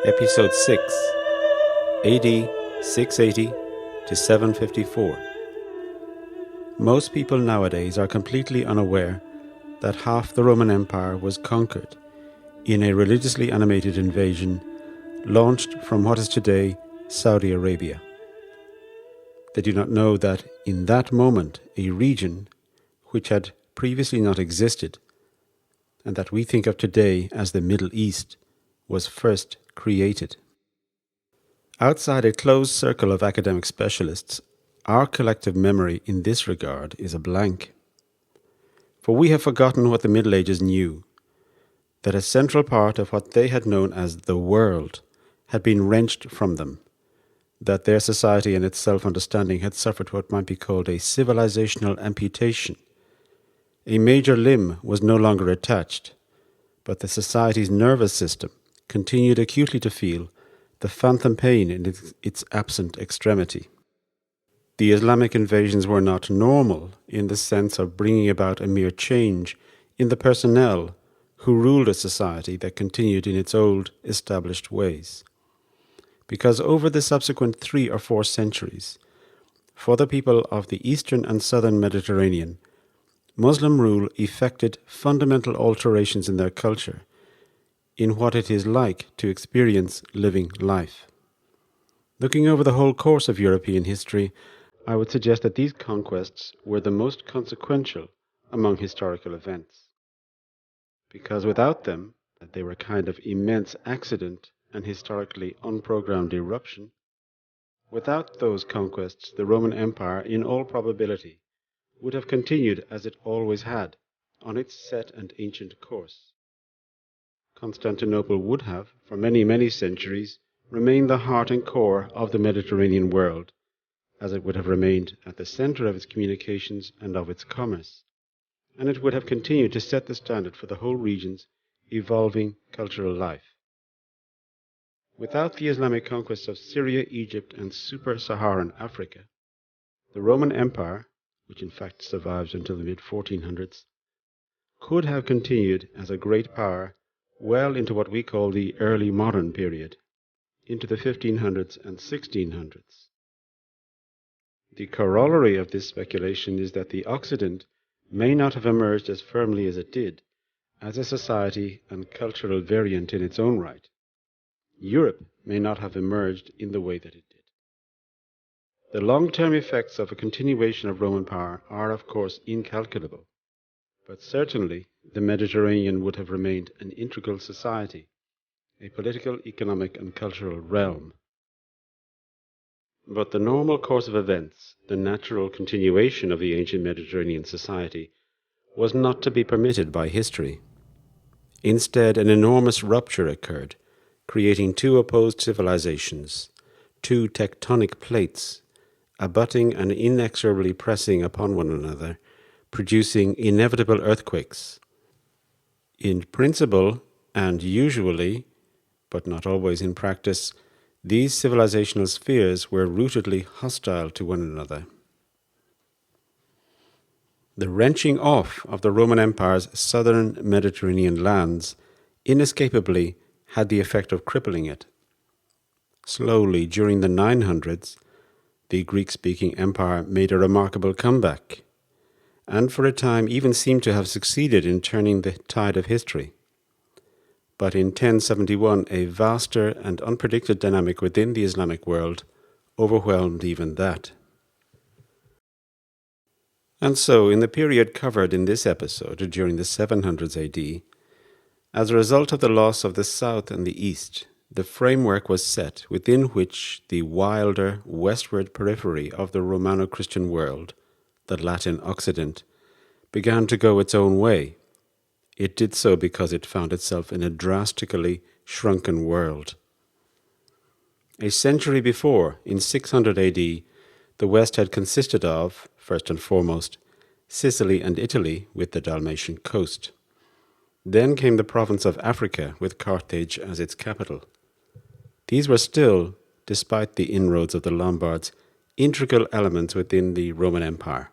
Episode 6, AD 680 to 754. Most people nowadays are completely unaware that half the Roman Empire was conquered in a religiously animated invasion launched from what is today Saudi Arabia. They do not know that in that moment a region which had previously not existed, and that we think of today as the Middle East, was first created. Outside a closed circle of academic specialists, our collective memory in this regard is a blank. For we have forgotten what the Middle Ages knew, that a central part of what they had known as the world had been wrenched from them, that their society and its self-understanding had suffered what might be called a civilizational amputation. A major limb was no longer attached, but the society's nervous system continued acutely to feel the phantom pain in its absent extremity. The Islamic invasions were not normal in the sense of bringing about a mere change in the personnel who ruled a society that continued in its old established ways. Because over the subsequent 3 or 4 centuries, for the people of the eastern and southern Mediterranean, Muslim rule effected fundamental alterations in their culture, in what it is like to experience living life. Looking over the whole course of European history, I would suggest that these conquests were the most consequential among historical events. Because without them, they were a kind of immense accident and historically unprogrammed eruption. Without those conquests, the Roman Empire, in all probability, would have continued as it always had, on its set and ancient course. Constantinople would have, for many, many centuries, remained the heart and core of the Mediterranean world, as it would have remained at the center of its communications and of its commerce, and it would have continued to set the standard for the whole region's evolving cultural life. Without the Islamic conquests of Syria, Egypt, and super-Saharan Africa, the Roman Empire, which in fact survives until the mid-1400s, could have continued as a great power well into what we call the early modern period, into the 1500s and 1600s. The corollary of this speculation is that the Occident may not have emerged as firmly as it did, as a society and cultural variant in its own right. Europe may not have emerged in the way that it did. The long-term effects of a continuation of Roman power are, of course, incalculable, but certainly the Mediterranean would have remained an integral society, a political, economic, and cultural realm. But the normal course of events, the natural continuation of the ancient Mediterranean society, was not to be permitted by history. Instead, an enormous rupture occurred, creating 2 opposed civilizations, 2 tectonic plates, abutting and inexorably pressing upon one another, producing inevitable earthquakes. In principle, and usually, but not always in practice, these civilizational spheres were rootedly hostile to one another. The wrenching off of the Roman Empire's southern Mediterranean lands inescapably had the effect of crippling it. Slowly, during the 900s, the Greek-speaking empire made a remarkable comeback, and for a time even seemed to have succeeded in turning the tide of history. But in 1071, a vaster and unpredicted dynamic within the Islamic world overwhelmed even that. And so, in the period covered in this episode, during the 700s AD, as a result of the loss of the south and the east, the framework was set within which the wilder westward periphery of the Romano-Christian world, the Latin Occident, began to go its own way. It did so because it found itself in a drastically shrunken world. A century before, in 600 AD, the West had consisted of, first and foremost, Sicily and Italy with the Dalmatian coast. Then came the province of Africa with Carthage as its capital. These were still, despite the inroads of the Lombards, integral elements within the Roman Empire.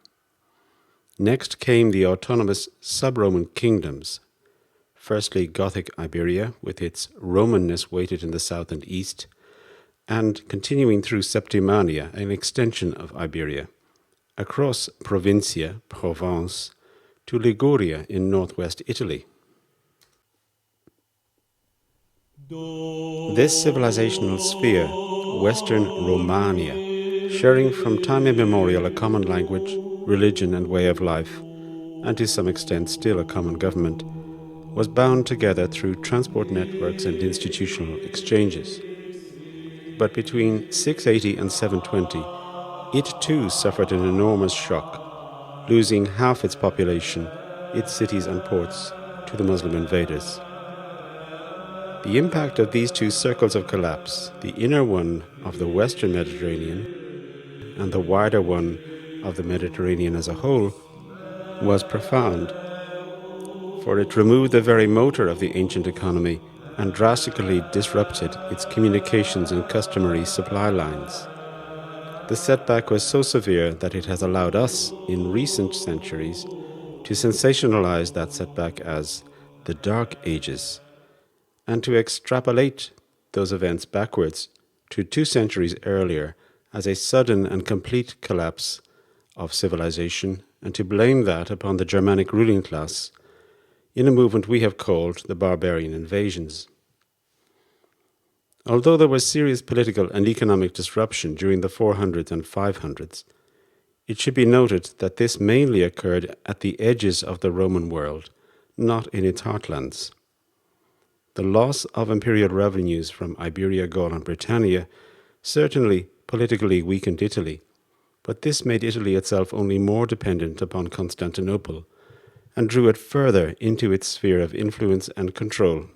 Next came the autonomous sub-Roman kingdoms, firstly Gothic Iberia, with its Romanness weighted in the south and east, and continuing through Septimania, an extension of Iberia, across Provincia, Provence, to Liguria in northwest Italy. This civilizational sphere, Western Romania, sharing from time immemorial a common language, religion and way of life, and to some extent still a common government, was bound together through transport networks and institutional exchanges. But between 680 and 720, it too suffered an enormous shock, losing half its population, its cities and ports, to the Muslim invaders. The impact of these two circles of collapse, the inner one of the Western Mediterranean and the wider one of the Mediterranean as a whole, was profound, for it removed the very motor of the ancient economy and drastically disrupted its communications and customary supply lines. The setback was so severe that it has allowed us, in recent centuries, to sensationalize that setback as the Dark Ages, and to extrapolate those events backwards to 2 centuries earlier as a sudden and complete collapse of civilization, and to blame that upon the Germanic ruling class in a movement we have called the barbarian invasions. Although there was serious political and economic disruption during the 400s and 500s, it should be noted that this mainly occurred at the edges of the Roman world, not in its heartlands. The loss of imperial revenues from Iberia, Gaul and Britannia certainly politically weakened Italy, but this made Italy itself only more dependent upon Constantinople and drew it further into its sphere of influence and control.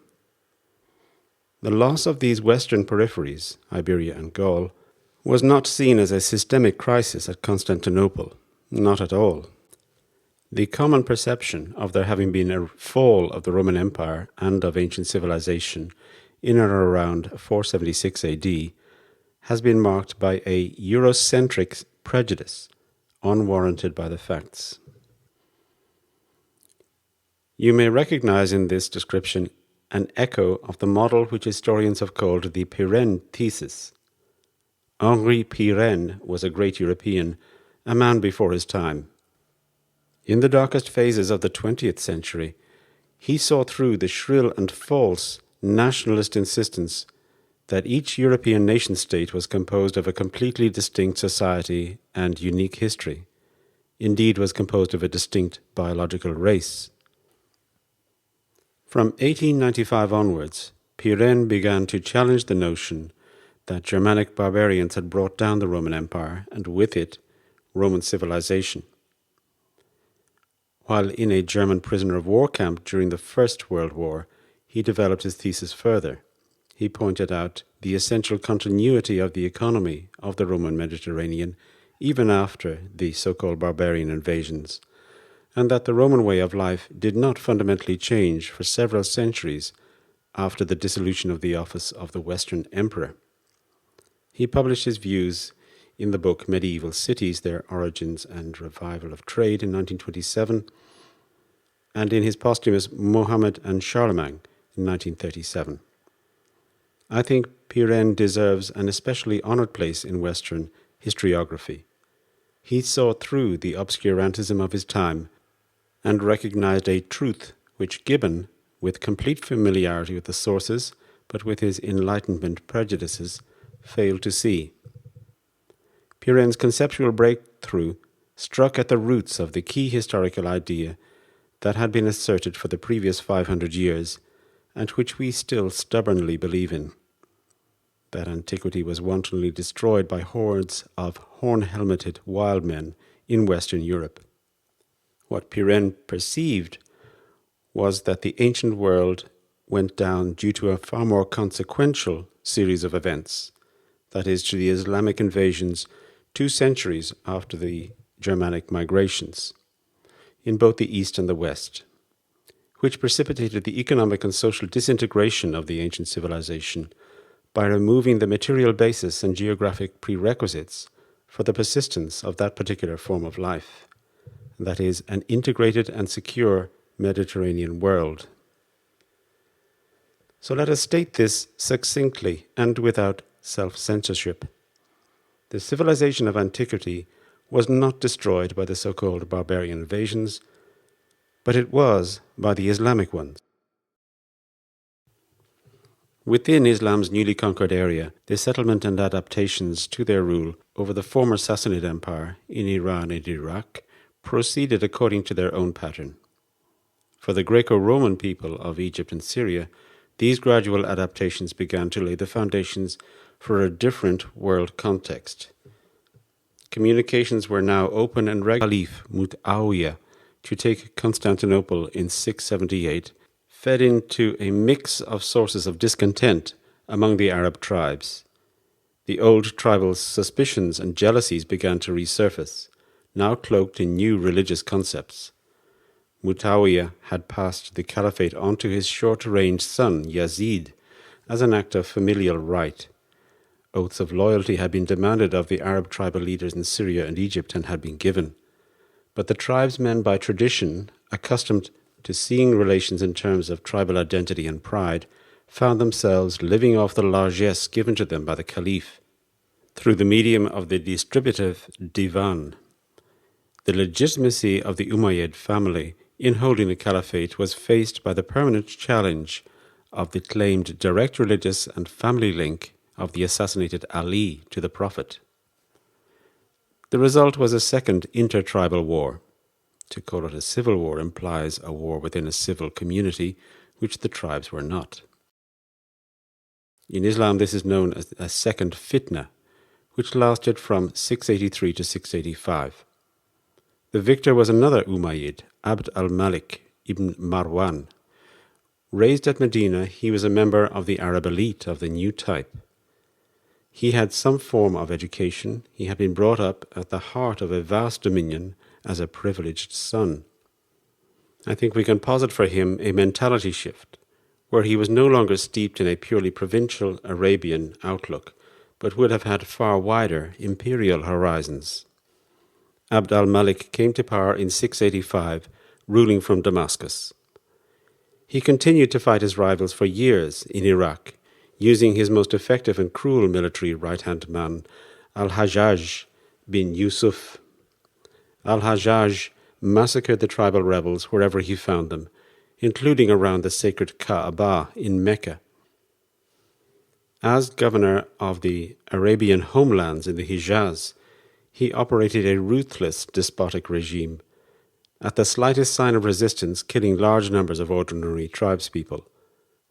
The loss of these western peripheries, Iberia and Gaul, was not seen as a systemic crisis at Constantinople, not at all. The common perception of there having been a fall of the Roman Empire and of ancient civilization in or around 476 AD has been marked by a Eurocentric prejudice, unwarranted by the facts. You may recognize in this description an echo of the model which historians have called the Pirenne thesis. Henri Pirenne was a great European, a man before his time. In the darkest phases of the 20th century, he saw through the shrill and false nationalist insistence that each European nation-state was composed of a completely distinct society and unique history, indeed was composed of a distinct biological race. From 1895 onwards, Pirenne began to challenge the notion that Germanic barbarians had brought down the Roman Empire, and with it, Roman civilization. While in a German prisoner of war camp during the First World War, he developed his thesis further. He pointed out the essential continuity of the economy of the Roman Mediterranean even after the so-called barbarian invasions, and that the Roman way of life did not fundamentally change for several centuries after the dissolution of the office of the Western Emperor. He published his views in the book Medieval Cities, Their Origins and Revival of Trade in 1927, and in his posthumous Mohammed and Charlemagne in 1937. I think Pirenne deserves an especially honored place in Western historiography. He saw through the obscurantism of his time and recognized a truth which Gibbon, with complete familiarity with the sources, but with his Enlightenment prejudices, failed to see. Pirenne's conceptual breakthrough struck at the roots of the key historical idea that had been asserted for the previous 500 years, and which we still stubbornly believe in: that antiquity was wantonly destroyed by hordes of horn-helmeted wild men in Western Europe. What Pirenne perceived was that the ancient world went down due to a far more consequential series of events, that is, to the Islamic invasions 2 centuries after the Germanic migrations, in both the East and the West, which precipitated the economic and social disintegration of the ancient civilization by removing the material basis and geographic prerequisites for the persistence of that particular form of life, that is, an integrated and secure Mediterranean world. So let us state this succinctly and without self-censorship. The civilization of antiquity was not destroyed by the so-called barbarian invasions, but it was by the Islamic ones. Within Islam's newly conquered area, the settlement and adaptations to their rule over the former Sassanid Empire in Iran and Iraq proceeded according to their own pattern. For the Greco-Roman people of Egypt and Syria, these gradual adaptations began to lay the foundations for a different world context. Communications were now open and regular. Caliph Muawiyah to take Constantinople in 678 fed into a mix of sources of discontent among the Arab tribes. The old tribal suspicions and jealousies began to resurface, now cloaked in new religious concepts. Muawiyah had passed the caliphate on to his short-range son, Yazid, as an act of familial right. Oaths of loyalty had been demanded of the Arab tribal leaders in Syria and Egypt and had been given. But the tribesmen, by tradition, accustomed to seeing relations in terms of tribal identity and pride, found themselves living off the largesse given to them by the caliph through the medium of the distributive divan. The legitimacy of the Umayyad family in holding the caliphate was faced by the permanent challenge of the claimed direct religious and family link of the assassinated Ali to the Prophet. The result was a second intertribal war. To call it a civil war implies a war within a civil community, which the tribes were not. In Islam, this is known as a second fitna, which lasted from 683 to 685. The victor was another Umayyad, Abd al-Malik ibn Marwan. Raised at Medina, he was a member of the Arab elite of the new type. He had some form of education. He had been brought up at the heart of a vast dominion as a privileged son. I think we can posit for him a mentality shift, where he was no longer steeped in a purely provincial Arabian outlook, but would have had far wider imperial horizons. Abd al-Malik came to power in 685, ruling from Damascus. He continued to fight his rivals for years in Iraq, using his most effective and cruel military right-hand man, al-Hajjaj bin Yusuf. Al-Hajjaj massacred the tribal rebels wherever he found them, including around the sacred Kaaba in Mecca. As governor of the Arabian homelands in the Hijaz, he operated a ruthless despotic regime, at the slightest sign of resistance killing large numbers of ordinary tribespeople,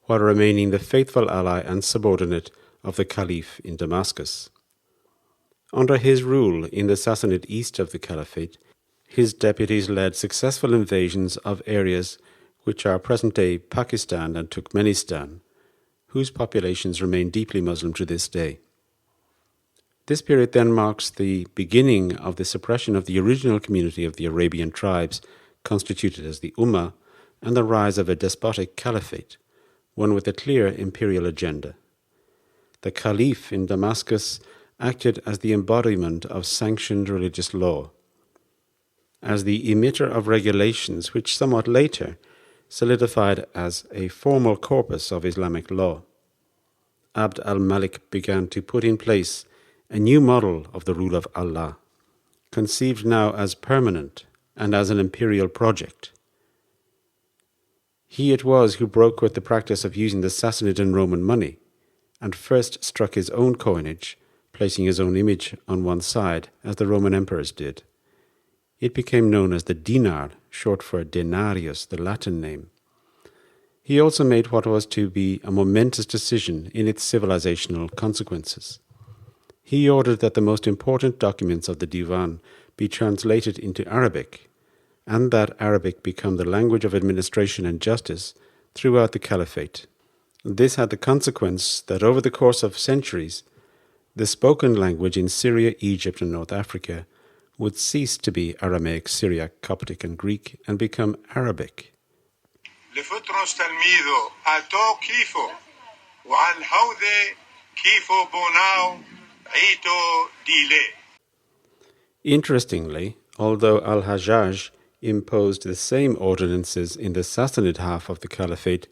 while remaining the faithful ally and subordinate of the Caliph in Damascus. Under his rule in the Sassanid east of the Caliphate, his deputies led successful invasions of areas which are present-day Pakistan and Turkmenistan, whose populations remain deeply Muslim to this day. This period then marks the beginning of the suppression of the original community of the Arabian tribes, constituted as the Ummah, and the rise of a despotic caliphate, one with a clear imperial agenda. The Caliph in Damascus acted as the embodiment of sanctioned religious law, as the emitter of regulations which somewhat later solidified as a formal corpus of Islamic law. Abd al-Malik began to put in place a new model of the rule of Allah, conceived now as permanent and as an imperial project. He it was who broke with the practice of using the Sassanid and Roman money, and first struck his own coinage, placing his own image on one side, as the Roman emperors did. It became known as the dinar, short for denarius, the Latin name. He also made what was to be a momentous decision in its civilizational consequences. He ordered that the most important documents of the Divan be translated into Arabic, and that Arabic become the language of administration and justice throughout the Caliphate. This had the consequence that over the course of centuries, the spoken language in Syria, Egypt, and North Africa would cease to be Aramaic, Syriac, Coptic, and Greek and become Arabic. لفترس تلميذه أتو كيفو وعن هودي كيفو بوناو عيتو ديلي. Interestingly, although al-Hajjaj imposed the same ordinances in the Sassanid half of the Caliphate,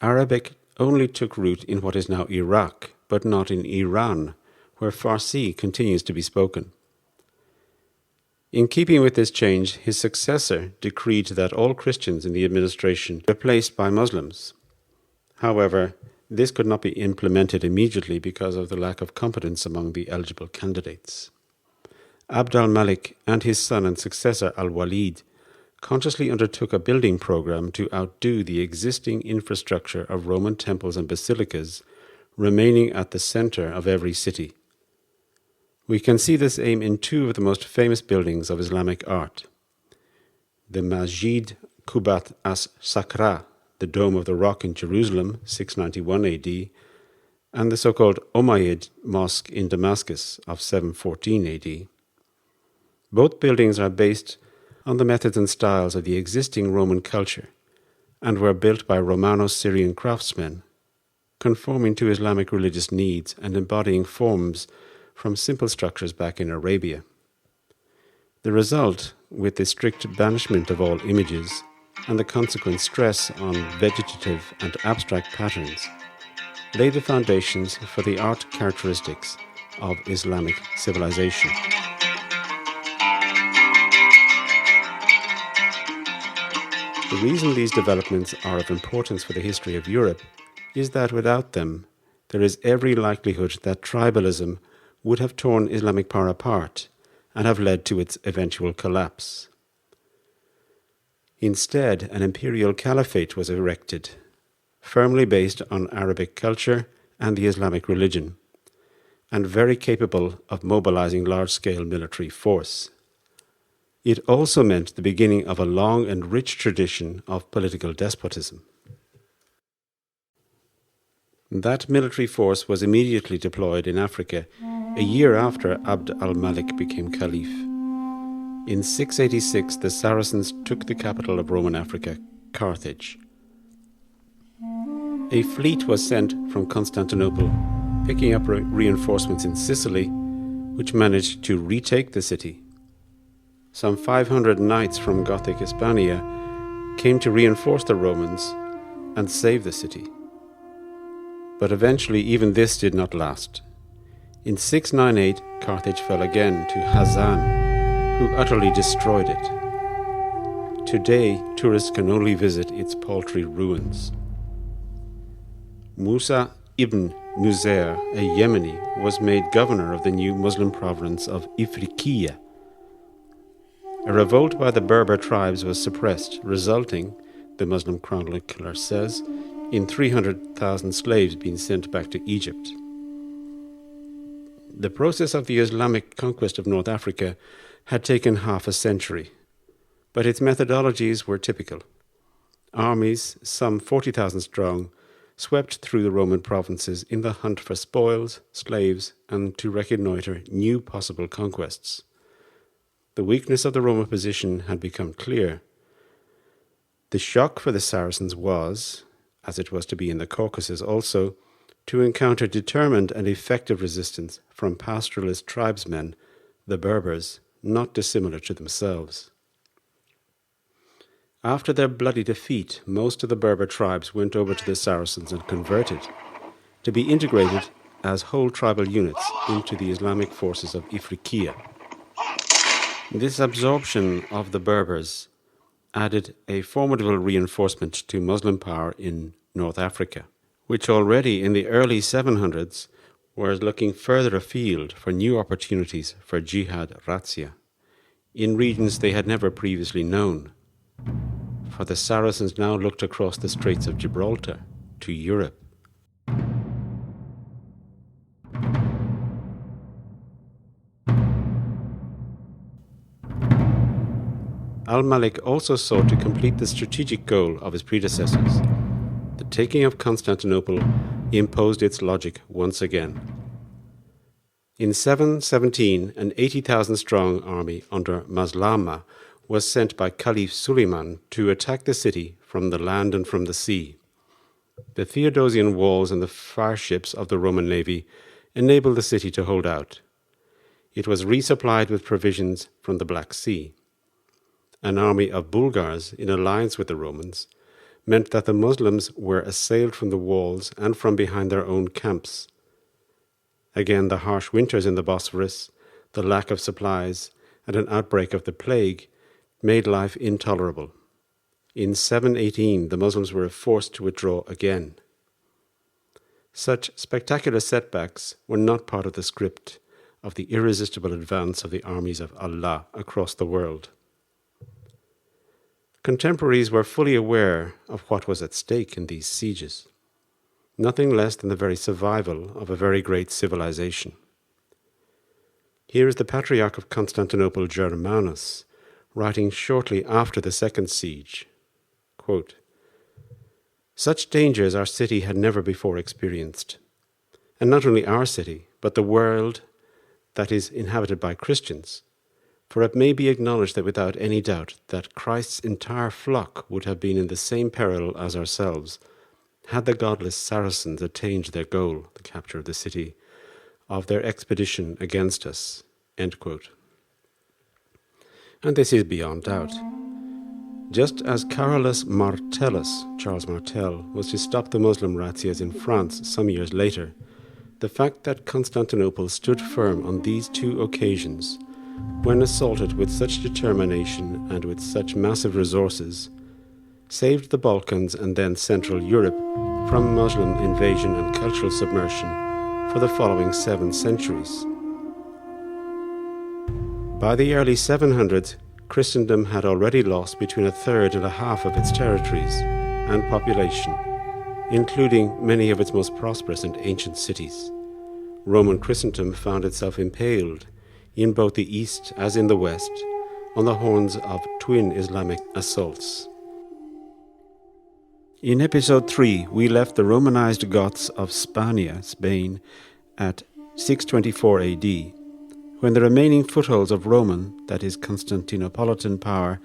Arabic only took root in what is now Iraq, but not in Iran, where Farsi continues to be spoken. In keeping with this change, his successor decreed that all Christians in the administration be replaced by Muslims. However, this could not be implemented immediately because of the lack of competence among the eligible candidates. Abd al-Malik and his son and successor al-Walid consciously undertook a building program to outdo the existing infrastructure of Roman temples and basilicas remaining at the center of every city. We can see this aim in two of the most famous buildings of Islamic art. The Masjid Qubat as-Sakra, the Dome of the Rock in Jerusalem, 691 AD, and the so-called Umayyad Mosque in Damascus of 714 AD. Both buildings are based on the methods and styles of the existing Roman culture and were built by Romano-Syrian craftsmen, conforming to Islamic religious needs and embodying forms from simple structures back in Arabia. The result, with the strict banishment of all images and the consequent stress on vegetative and abstract patterns, laid the foundations for the art characteristics of Islamic civilization. The reason these developments are of importance for the history of Europe is that without them, there is every likelihood that tribalism would have torn Islamic power apart and have led to its eventual collapse. Instead, an Imperial Caliphate was erected, firmly based on Arabic culture and the Islamic religion, and very capable of mobilizing large-scale military force. It also meant the beginning of a long and rich tradition of political despotism. That military force was immediately deployed in Africa a year after Abd al-Malik became caliph. In 686, the Saracens took the capital of Roman Africa, Carthage. A fleet was sent from Constantinople, picking up reinforcements in Sicily, which managed to retake the city. Some 500 knights from Gothic Hispania came to reinforce the Romans and save the city. But eventually even this did not last. In 698, Carthage fell again to Hazan, who utterly destroyed it. Today, tourists can only visit its paltry ruins. Musa ibn Nuzair, a Yemeni, was made governor of the new Muslim province of Ifriqiya. A revolt by the Berber tribes was suppressed, resulting, the Muslim chronicler says, in 300,000 slaves being sent back to Egypt. The process of the Islamic conquest of North Africa had taken half a century, but its methodologies were typical. Armies, some 40,000 strong, swept through the Roman provinces in the hunt for spoils, slaves, and to reconnoitre new possible conquests. The weakness of the Roman position had become clear. The shock for the Saracens was, as it was to be in the Caucasus also, to encounter determined and effective resistance from pastoralist tribesmen, the Berbers, not dissimilar to themselves. After their bloody defeat, most of the Berber tribes went over to the Saracens and converted, to be integrated as whole tribal units into the Islamic forces of Ifriqiya. This absorption of the Berbers added a formidable reinforcement to Muslim power in North Africa, which already in the early 700s was looking further afield for new opportunities for jihad razzia in regions they had never previously known. For the Saracens now looked across the Straits of Gibraltar to Europe. Al-Malik also sought to complete the strategic goal of his predecessors. The taking of Constantinople imposed its logic once again. In 717, an 80,000-strong army under Maslama was sent by Caliph Suleiman to attack the city from the land and from the sea. The Theodosian walls and the fireships of the Roman navy enabled the city to hold out. It was resupplied with provisions from the Black Sea. An army of Bulgars, in alliance with the Romans, meant that the Muslims were assailed from the walls and from behind their own camps. Again, the harsh winters in the Bosphorus, the lack of supplies, and an outbreak of the plague made life intolerable. In 718, the Muslims were forced to withdraw again. Such spectacular setbacks were not part of the script of the irresistible advance of the armies of Allah across the world. Contemporaries were fully aware of what was at stake in these sieges, nothing less than the very survival of a very great civilization. Here is the Patriarch of Constantinople, Germanus, writing shortly after the second siege, quote, "Such dangers our city had never before experienced, and not only our city, but the world that is inhabited by Christians, for it may be acknowledged that without any doubt that Christ's entire flock would have been in the same peril as ourselves, had the godless Saracens attained their goal, the capture of the city, of their expedition against us." End quote. And this is beyond doubt. Just as Charles Martel, was to stop the Muslim razzias in France some years later, the fact that Constantinople stood firm on these two occasions, when assaulted with such determination and with such massive resources, saved the Balkans and then Central Europe from Muslim invasion and cultural submersion for the following 7 centuries. By the early 700s, Christendom had already lost between 1/3 and 1/2 of its territories and population, including many of its most prosperous and ancient cities. Roman Christendom found itself impaled, in both the East as in the West, on the horns of twin Islamic assaults. In episode 3, we left the Romanized Goths of Spain, at 624 AD, when the remaining footholds of Roman, that is Constantinopolitan power,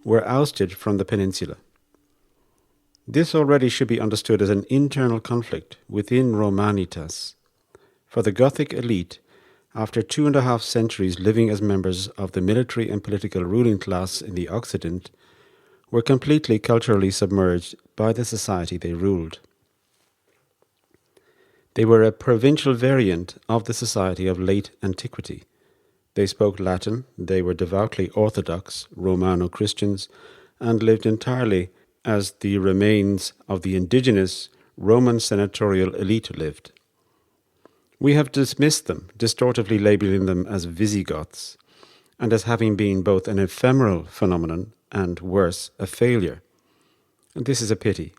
were ousted from the peninsula. This already should be understood as an internal conflict within Romanitas, for the Gothic elite, after 2.5 centuries living as members of the military and political ruling class in the Occident, were completely culturally submerged by the society they ruled. They were a provincial variant of the society of late antiquity. They spoke Latin, they were devoutly Orthodox, Romano-Christians, and lived entirely as the remains of the indigenous Roman senatorial elite lived. We have dismissed them, distortively labeling them as Visigoths, and as having been both an ephemeral phenomenon and, worse, a failure. And this is a pity,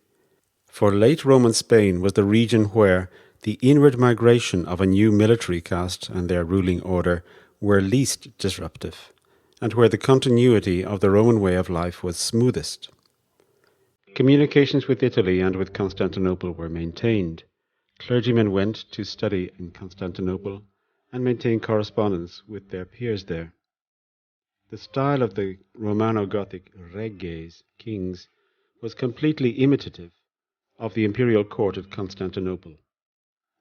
for late Roman Spain was the region where the inward migration of a new military caste and their ruling order were least disruptive, and where the continuity of the Roman way of life was smoothest. Communications with Italy and with Constantinople were maintained. Clergymen went to study in Constantinople and maintained correspondence with their peers there. The style of the Romano-Gothic reges, kings, was completely imitative of the imperial court at Constantinople.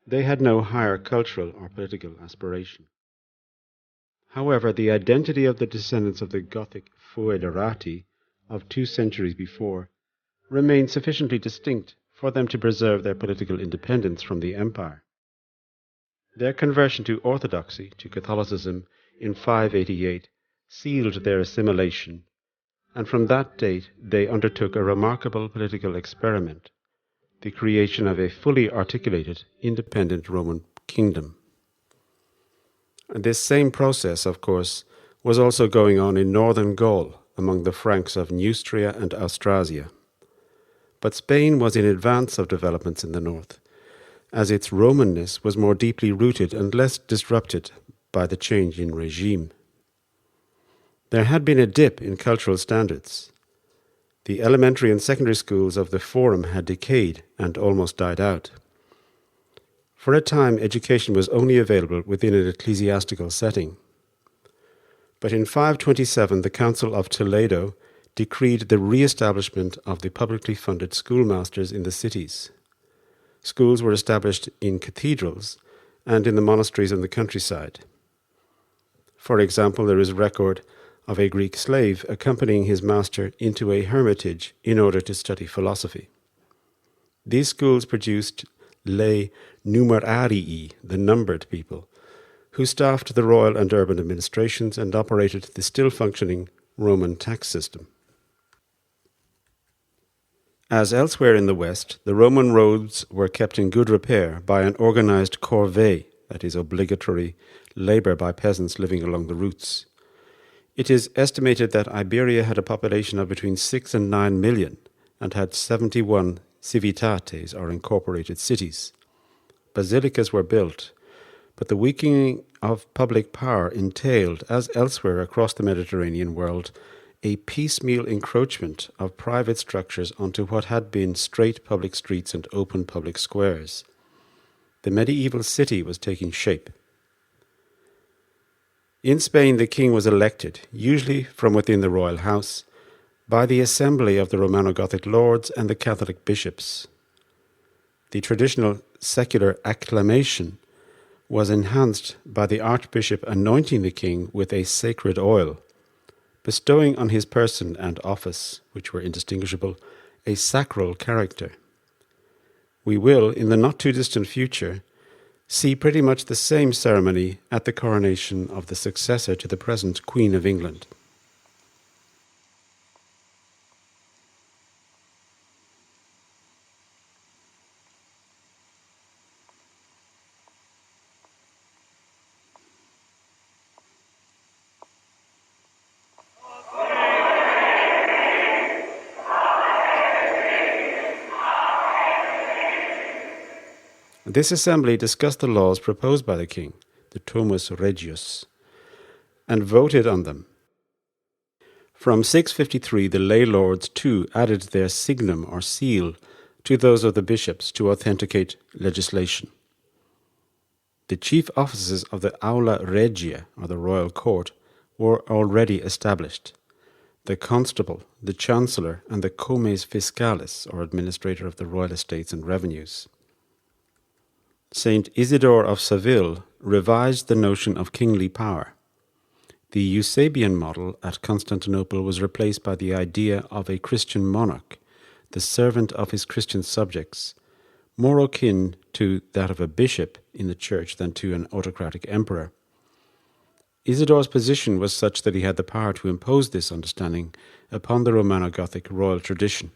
They had no higher cultural or political aspiration. However, the identity of the descendants of the Gothic foederati of 2 centuries before remained sufficiently distinct for them to preserve their political independence from the empire. Their conversion to orthodoxy, to Catholicism, in 588 sealed their assimilation, and from that date they undertook a remarkable political experiment, the creation of a fully articulated, independent Roman kingdom. And this same process, of course, was also going on in northern Gaul, among the Franks of Neustria and Austrasia. But Spain was in advance of developments in the north, as its Romanness was more deeply rooted and less disrupted by the change in regime. There had been a dip in cultural standards. The elementary and secondary schools of the Forum had decayed and almost died out. For a time, education was only available within an ecclesiastical setting. But in 527, the Council of Toledo decreed the re-establishment of the publicly funded schoolmasters in the cities. Schools were established in cathedrals and in the monasteries in the countryside. For example, there is record of a Greek slave accompanying his master into a hermitage in order to study philosophy. These schools produced les numerarii, the numbered people, who staffed the royal and urban administrations and operated the still functioning Roman tax system. As elsewhere in the West, the Roman roads were kept in good repair by an organized corvée, that is, obligatory labor by peasants living along the routes. It is estimated that Iberia had a population of between 6 and 9 million and had 71 civitates, or incorporated cities. Basilicas were built, but the weakening of public power entailed, as elsewhere across the Mediterranean world, a piecemeal encroachment of private structures onto what had been straight public streets and open public squares. The medieval city was taking shape. In Spain, the king was elected, usually from within the royal house, by the assembly of the Romano-Gothic lords and the Catholic bishops. The traditional secular acclamation was enhanced by the archbishop anointing the king with a sacred oil, bestowing on his person and office, which were indistinguishable, a sacral character. We will, in the not-too-distant future, see pretty much the same ceremony at the coronation of the successor to the present Queen of England. This assembly discussed the laws proposed by the king, the Tomus Regius, and voted on them. From 653, the lay lords too added their signum or seal to those of the bishops to authenticate legislation. The chief offices of the Aula Regia, or the royal court, were already established. The constable, the chancellor, and the comes fiscalis, or administrator of the royal estates and revenues. Saint Isidore of Seville revised the notion of kingly power. The Eusebian model at Constantinople was replaced by the idea of a Christian monarch, the servant of his Christian subjects, more akin to that of a bishop in the church than to an autocratic emperor. Isidore's position was such that he had the power to impose this understanding upon the Romano-Gothic royal tradition.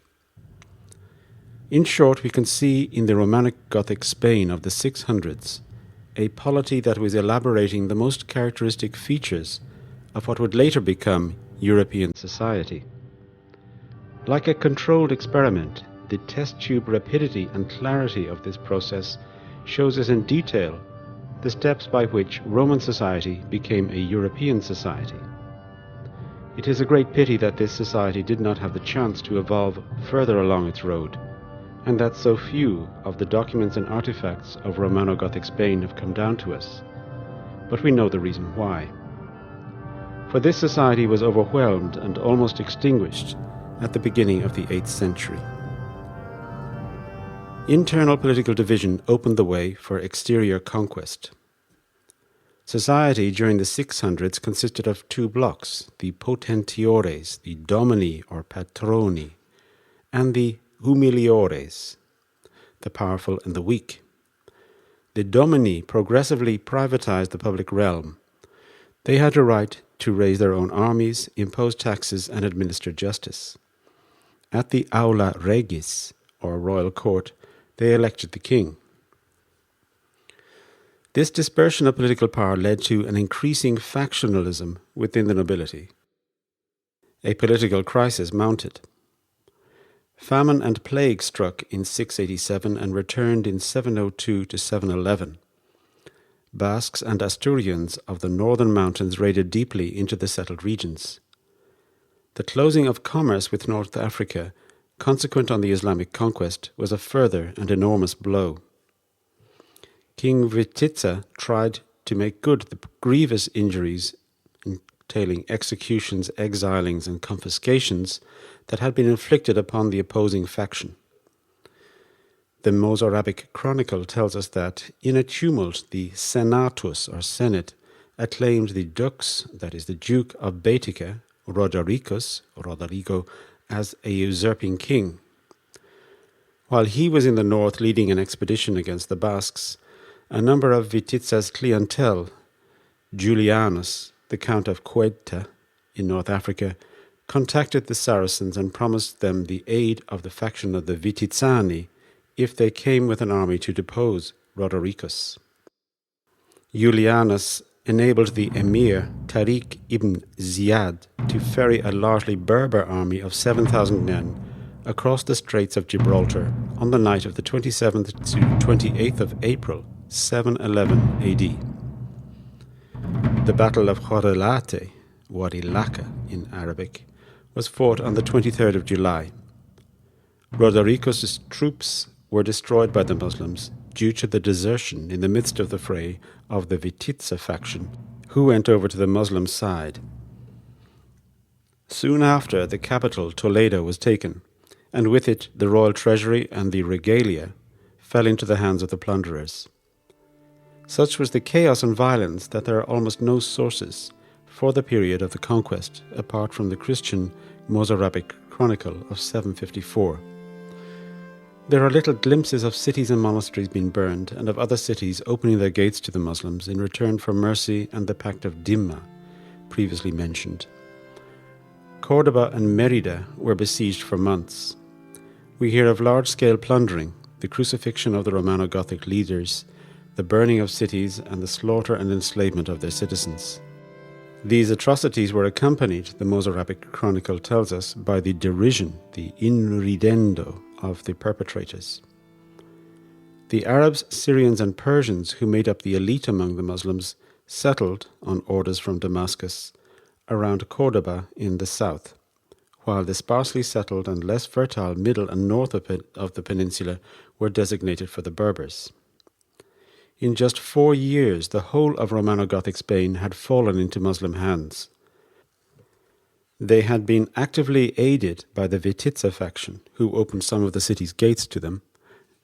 In short, we can see in the Romano-Gothic Spain of the 600s a polity that was elaborating the most characteristic features of what would later become European society. Like a controlled experiment, the test tube rapidity and clarity of this process shows us in detail the steps by which Roman society became a European society. It is a great pity that this society did not have the chance to evolve further along its road, and that so few of the documents and artifacts of Romano-Gothic Spain have come down to us. But we know the reason why. For this society was overwhelmed and almost extinguished at the beginning of the 8th century. Internal political division opened the way for exterior conquest. Society during the 600s consisted of two blocks, the potentiores, the domini or patroni, and the humiliores, the powerful and the weak. The domini progressively privatized the public realm. They had a right to raise their own armies, impose taxes, and administer justice. At the aula regis, or royal court, they elected the king. This dispersion of political power led to an increasing factionalism within the nobility. A political crisis mounted. Famine and plague struck in 687 and returned in 702 to 711. Basques and Asturians of the northern mountains raided deeply into the settled regions. The closing of commerce with North Africa, consequent on the Islamic conquest, was a further and enormous blow. King Wititza tried to make good the grievous injuries entailing executions, exilings, and confiscations that had been inflicted upon the opposing faction. The Mozarabic chronicle tells us that, in a tumult, the senatus, or senate, acclaimed the dux, that is the Duke of Baetica, Roderigo, as a usurping king. While he was in the north leading an expedition against the Basques, a number of Vitizza's clientele, Julianus, the Count of Ceuta in North Africa, contacted the Saracens and promised them the aid of the faction of the Vitizzani if they came with an army to depose Rodericus. Julianus enabled the emir Tariq ibn Ziyad to ferry a largely Berber army of 7,000 men across the Straits of Gibraltar on the night of the 27th to 28th of April, 711 AD. The Battle of Horilate, Warilaka in Arabic, was fought on the 23rd of July. Rodericus' troops were destroyed by the Muslims due to the desertion in the midst of the fray of the Vitizza faction, who went over to the Muslim side. Soon after, the capital, Toledo, was taken, and with it the royal treasury and the regalia fell into the hands of the plunderers. Such was the chaos and violence that there are almost no sources for the period of the conquest apart from the Christian Mozarabic Chronicle of 754. There are little glimpses of cities and monasteries being burned and of other cities opening their gates to the Muslims in return for mercy and the Pact of Dimma, previously mentioned. Cordoba and Merida were besieged for months. We hear of large-scale plundering, the crucifixion of the Romano-Gothic leaders, the burning of cities, and the slaughter and enslavement of their citizens. These atrocities were accompanied, the Mozarabic Chronicle tells us, by the derision, the inridendo, of the perpetrators. The Arabs, Syrians, and Persians who made up the elite among the Muslims settled, on orders from Damascus, around Cordoba in the south, while the sparsely settled and less fertile middle and north of the peninsula were designated for the Berbers. In just 4 years, the whole of Romano-Gothic Spain had fallen into Muslim hands. They had been actively aided by the Vitizza faction, who opened some of the city's gates to them,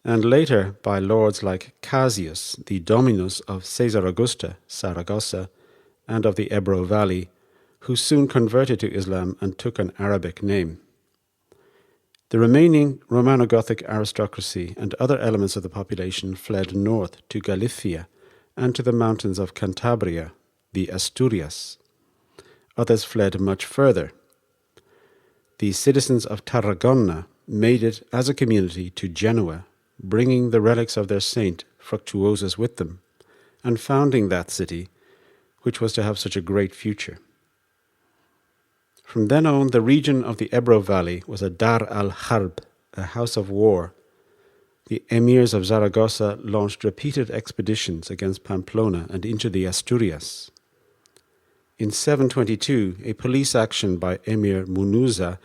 and later by lords like Cassius, the dominus of Caesar Augusta, Saragossa, and of the Ebro Valley, who soon converted to Islam and took an Arabic name. The remaining Romano-Gothic aristocracy and other elements of the population fled north to Galicia and to the mountains of Cantabria, the Asturias. Others fled much further. The citizens of Tarragona made it as a community to Genoa, bringing the relics of their saint Fructuosus with them, and founding that city, which was to have such a great future. From then on, the region of the Ebro Valley was a Dar al-Harb, a house of war. The emirs of Zaragoza launched repeated expeditions against Pamplona and into the Asturias. In 722, a police action by Emir Munuza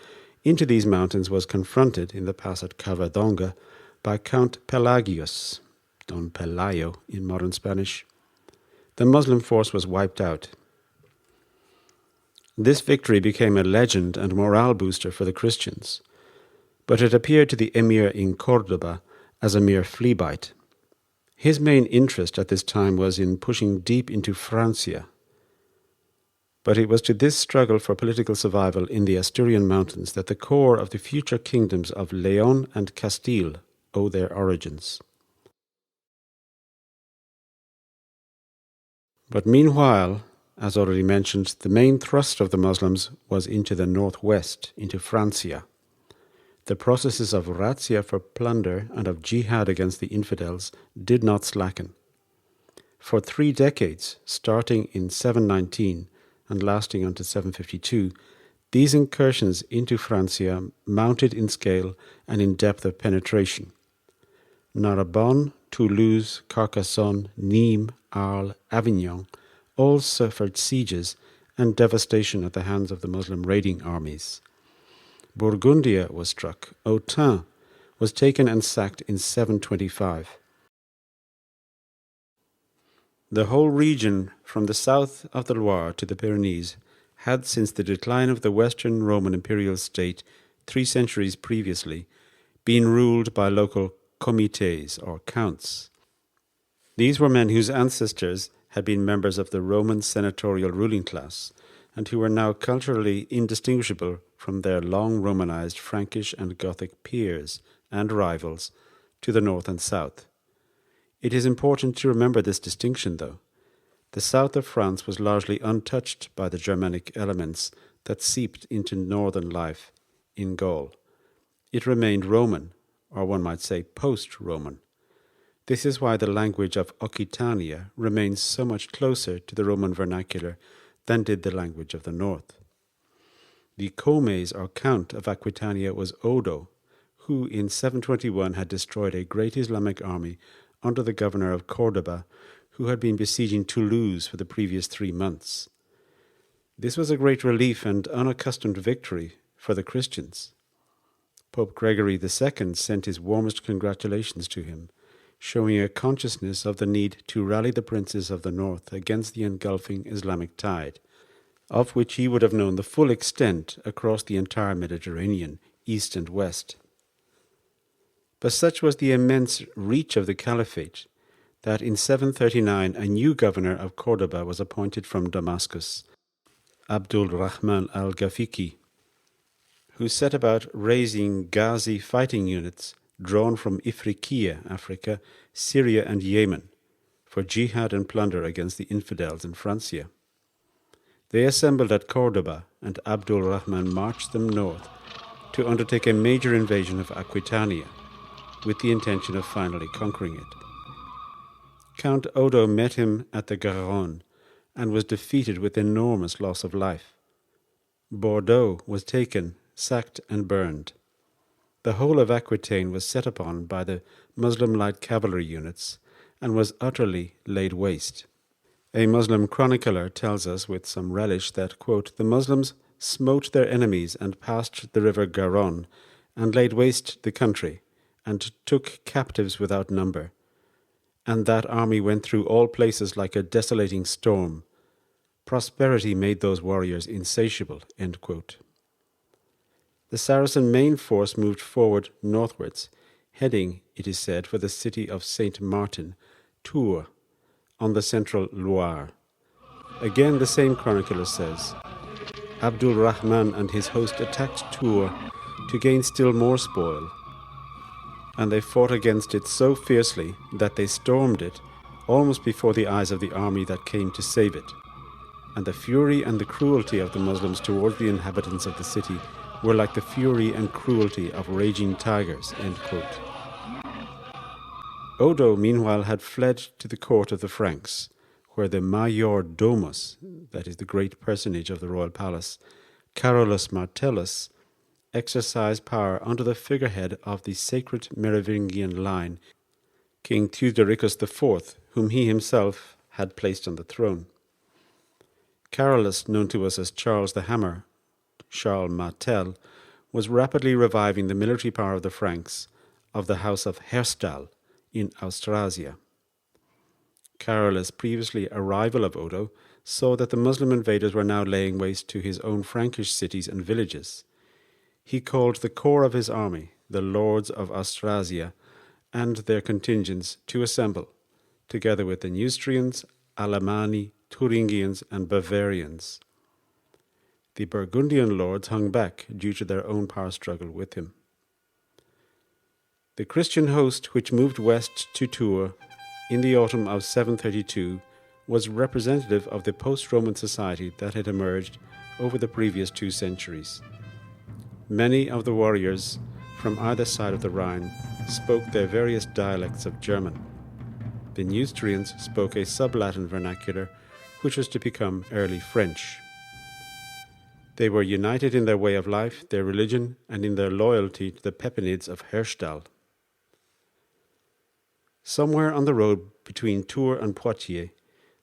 into these mountains was confronted in the pass at Cavadonga by Count Pelagius, Don Pelayo in modern Spanish. The Muslim force was wiped out. This victory became a legend and morale booster for the Christians, but it appeared to the emir in Cordoba as a mere flea bite. His main interest at this time was in pushing deep into Francia, but it was to this struggle for political survival in the Asturian mountains that the core of the future kingdoms of León and Castile owe their origins. But meanwhile, as already mentioned, the main thrust of the Muslims was into the northwest, into Francia. The processes of razzia for plunder and of jihad against the infidels did not slacken. For 3 decades, starting in 719 and lasting until 752, these incursions into Francia mounted in scale and in depth of penetration. Narbonne, Toulouse, Carcassonne, Nîmes, Arles, Avignon all suffered sieges and devastation at the hands of the Muslim raiding armies. Burgundia was struck. Autun was taken and sacked in 725. The whole region from the south of the Loire to the Pyrenees had, since the decline of the Western Roman imperial state 3 centuries previously, been ruled by local comites or counts. These were men whose ancestors had been members of the Roman senatorial ruling class, and who were now culturally indistinguishable from their long Romanized Frankish and Gothic peers and rivals to the north and south. It is important to remember this distinction, though. The south of France was largely untouched by the Germanic elements that seeped into northern life in Gaul. It remained Roman, or one might say post-Roman. This is why the language of Occitania remains so much closer to the Roman vernacular than did the language of the north. The comes or count of Aquitania was Odo, who in 721 had destroyed a great Islamic army under the governor of Cordoba, who had been besieging Toulouse for the previous 3 months. This was a great relief and unaccustomed victory for the Christians. Pope Gregory II sent his warmest congratulations to him, showing a consciousness of the need to rally the princes of the north against the engulfing Islamic tide, of which he would have known the full extent across the entire Mediterranean, east and west. But such was the immense reach of the Caliphate that in 739 a new governor of Cordoba was appointed from Damascus, Abdul Rahman al-Ghafiqi, who set about raising Ghazi fighting units drawn from Ifriqiya, Africa, Syria and Yemen, for jihad and plunder against the infidels in Francia. They assembled at Cordoba, and Abdul Rahman marched them north to undertake a major invasion of Aquitania, with the intention of finally conquering it. Count Odo met him at the Garonne and was defeated with enormous loss of life. Bordeaux was taken, sacked and burned. The whole of Aquitaine was set upon by the Muslim light cavalry units and was utterly laid waste. A Muslim chronicler tells us with some relish that, quote, the Muslims smote their enemies and passed the river Garonne and laid waste the country and took captives without number. And that army went through all places like a desolating storm. Prosperity made those warriors insatiable, end quote. The Saracen main force moved forward northwards, heading, it is said, for the city of Saint Martin, Tours, on the central Loire. Again, the same chronicler says, Abdul Rahman and his host attacked Tours to gain still more spoil, and they fought against it so fiercely that they stormed it almost before the eyes of the army that came to save it. And the fury and the cruelty of the Muslims towards the inhabitants of the city were like the fury and cruelty of raging tigers, end quote. Odo, meanwhile, had fled to the court of the Franks, where the major domus, that is the great personage of the royal palace, Carolus Martellus, exercised power under the figurehead of the sacred Merovingian line, King Theodoricus IV, whom he himself had placed on the throne. Carolus, known to us as Charles the Hammer, Charles Martel, was rapidly reviving the military power of the Franks, of the house of Herstal in Austrasia. Carolus, previously a rival of Odo, saw that the Muslim invaders were now laying waste to his own Frankish cities and villages. He called the core of his army, the lords of Austrasia, and their contingents to assemble, together with the Neustrians, Alemanni, Thuringians, and Bavarians. The Burgundian lords hung back due to their own power struggle with him. The Christian host which moved west to Tours in the autumn of 732 was representative of the post-Roman society that had emerged over the previous 2 centuries. Many of the warriors from either side of the Rhine spoke their various dialects of German. The Neustrians spoke a sub-Latin vernacular which was to become early French. They were united in their way of life, their religion, and in their loyalty to the Pepinids of Herstal. Somewhere on the road between Tours and Poitiers,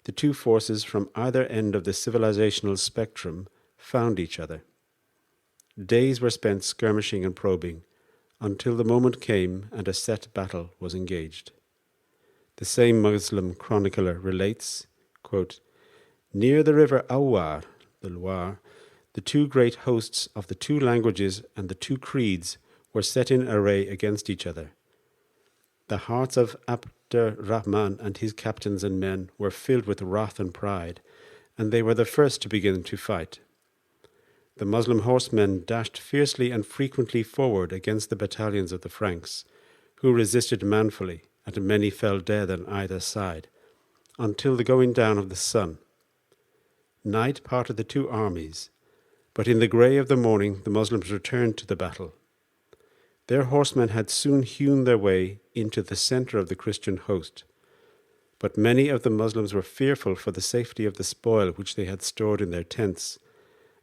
the 2 forces from either end of the civilizational spectrum found each other. Days were spent skirmishing and probing, until the moment came and a set battle was engaged. The same Muslim chronicler relates, quote, near the river Aouar, the Loire, the 2 great hosts of the 2 languages and the 2 creeds were set in array against each other. The hearts of Abd-ar-Rahman and his captains and men were filled with wrath and pride, and they were the first to begin to fight. The Muslim horsemen dashed fiercely and frequently forward against the battalions of the Franks, who resisted manfully, and many fell dead on either side, until the going down of the sun. Night parted the two armies, but in the grey of the morning the Muslims returned to the battle. Their horsemen had soon hewn their way into the centre of the Christian host, but many of the Muslims were fearful for the safety of the spoil which they had stored in their tents,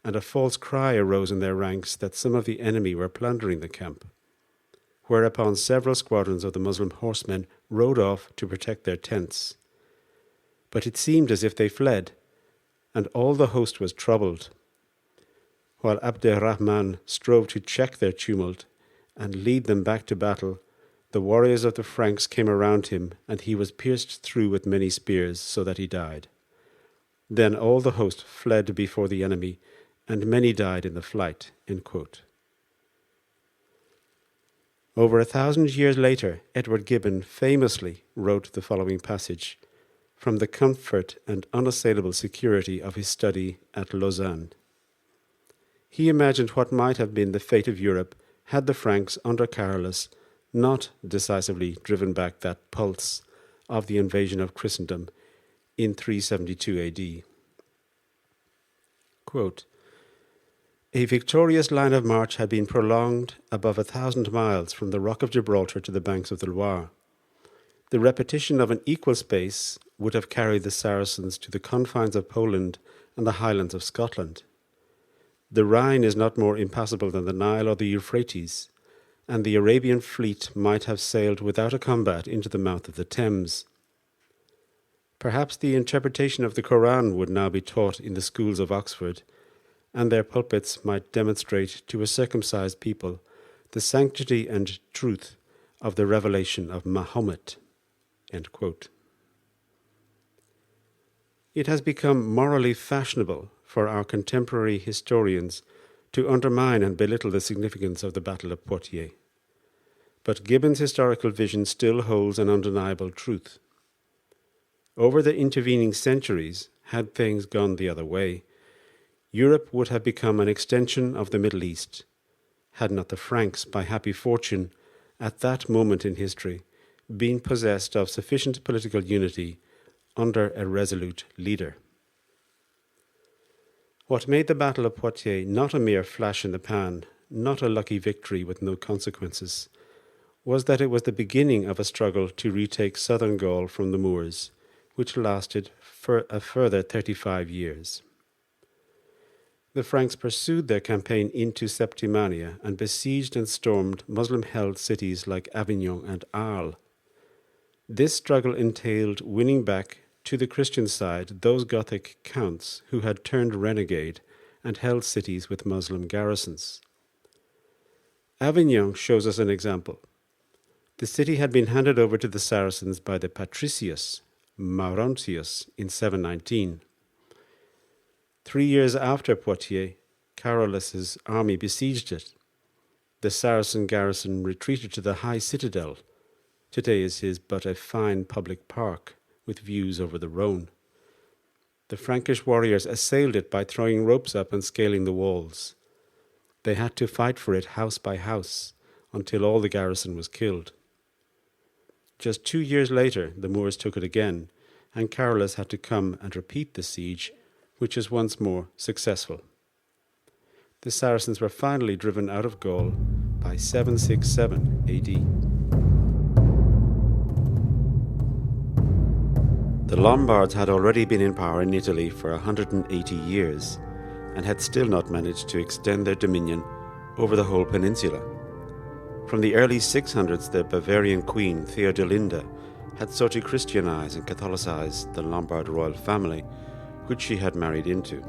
and a false cry arose in their ranks that some of the enemy were plundering the camp, whereupon several squadrons of the Muslim horsemen rode off to protect their tents. But it seemed as if they fled, and all the host was troubled. While Abd-ar-Rahman strove to check their tumult and lead them back to battle, the warriors of the Franks came around him, and he was pierced through with many spears, so that he died. Then all the host fled before the enemy, and many died in the flight." End quote. Over 1,000 years later, Edward Gibbon famously wrote the following passage from the comfort and unassailable security of his study at Lausanne. He imagined what might have been the fate of Europe had the Franks under Carolus not decisively driven back that pulse of the invasion of Christendom in 372 AD. Quote, "A victorious line of march had been prolonged above 1,000 miles from the Rock of Gibraltar to the banks of the Loire. The repetition of an equal space would have carried the Saracens to the confines of Poland and the highlands of Scotland. The Rhine is not more impassable than the Nile or the Euphrates, and the Arabian fleet might have sailed without a combat into the mouth of the Thames. Perhaps the interpretation of the Koran would now be taught in the schools of Oxford, and their pulpits might demonstrate to a circumcised people the sanctity and truth of the revelation of Mahomet." End quote. It has become morally fashionable for our contemporary historians to undermine and belittle the significance of the Battle of Poitiers. But Gibbon's historical vision still holds an undeniable truth. Over the intervening centuries, had things gone the other way, Europe would have become an extension of the Middle East, had not the Franks, by happy fortune, at that moment in history, been possessed of sufficient political unity under a resolute leader. What made the Battle of Poitiers not a mere flash in the pan, not a lucky victory with no consequences, was that it was the beginning of a struggle to retake southern Gaul from the Moors, which lasted for a further 35 years. The Franks pursued their campaign into Septimania and besieged and stormed Muslim-held cities like Avignon and Arles. This struggle entailed winning back to the Christian side those Gothic counts who had turned renegade and held cities with Muslim garrisons. Avignon shows us an example. The city had been handed over to the Saracens by the patricius Maurontius in 719. 3 years after Poitiers, Carolus's army besieged it. The Saracen garrison retreated to the high citadel. Today it is but a fine public park with views over the Rhone. The Frankish warriors assailed it by throwing ropes up and scaling the walls. They had to fight for it house by house until all the garrison was killed. Just 2 years later, the Moors took it again, and Carolus had to come and repeat the siege, which was once more successful. The Saracens were finally driven out of Gaul by 767 AD. The Lombards had already been in power in Italy for 180 years and had still not managed to extend their dominion over the whole peninsula. From the early 600s, the Bavarian queen Theodelinda had sought to Christianize and Catholicize the Lombard royal family, which she had married into.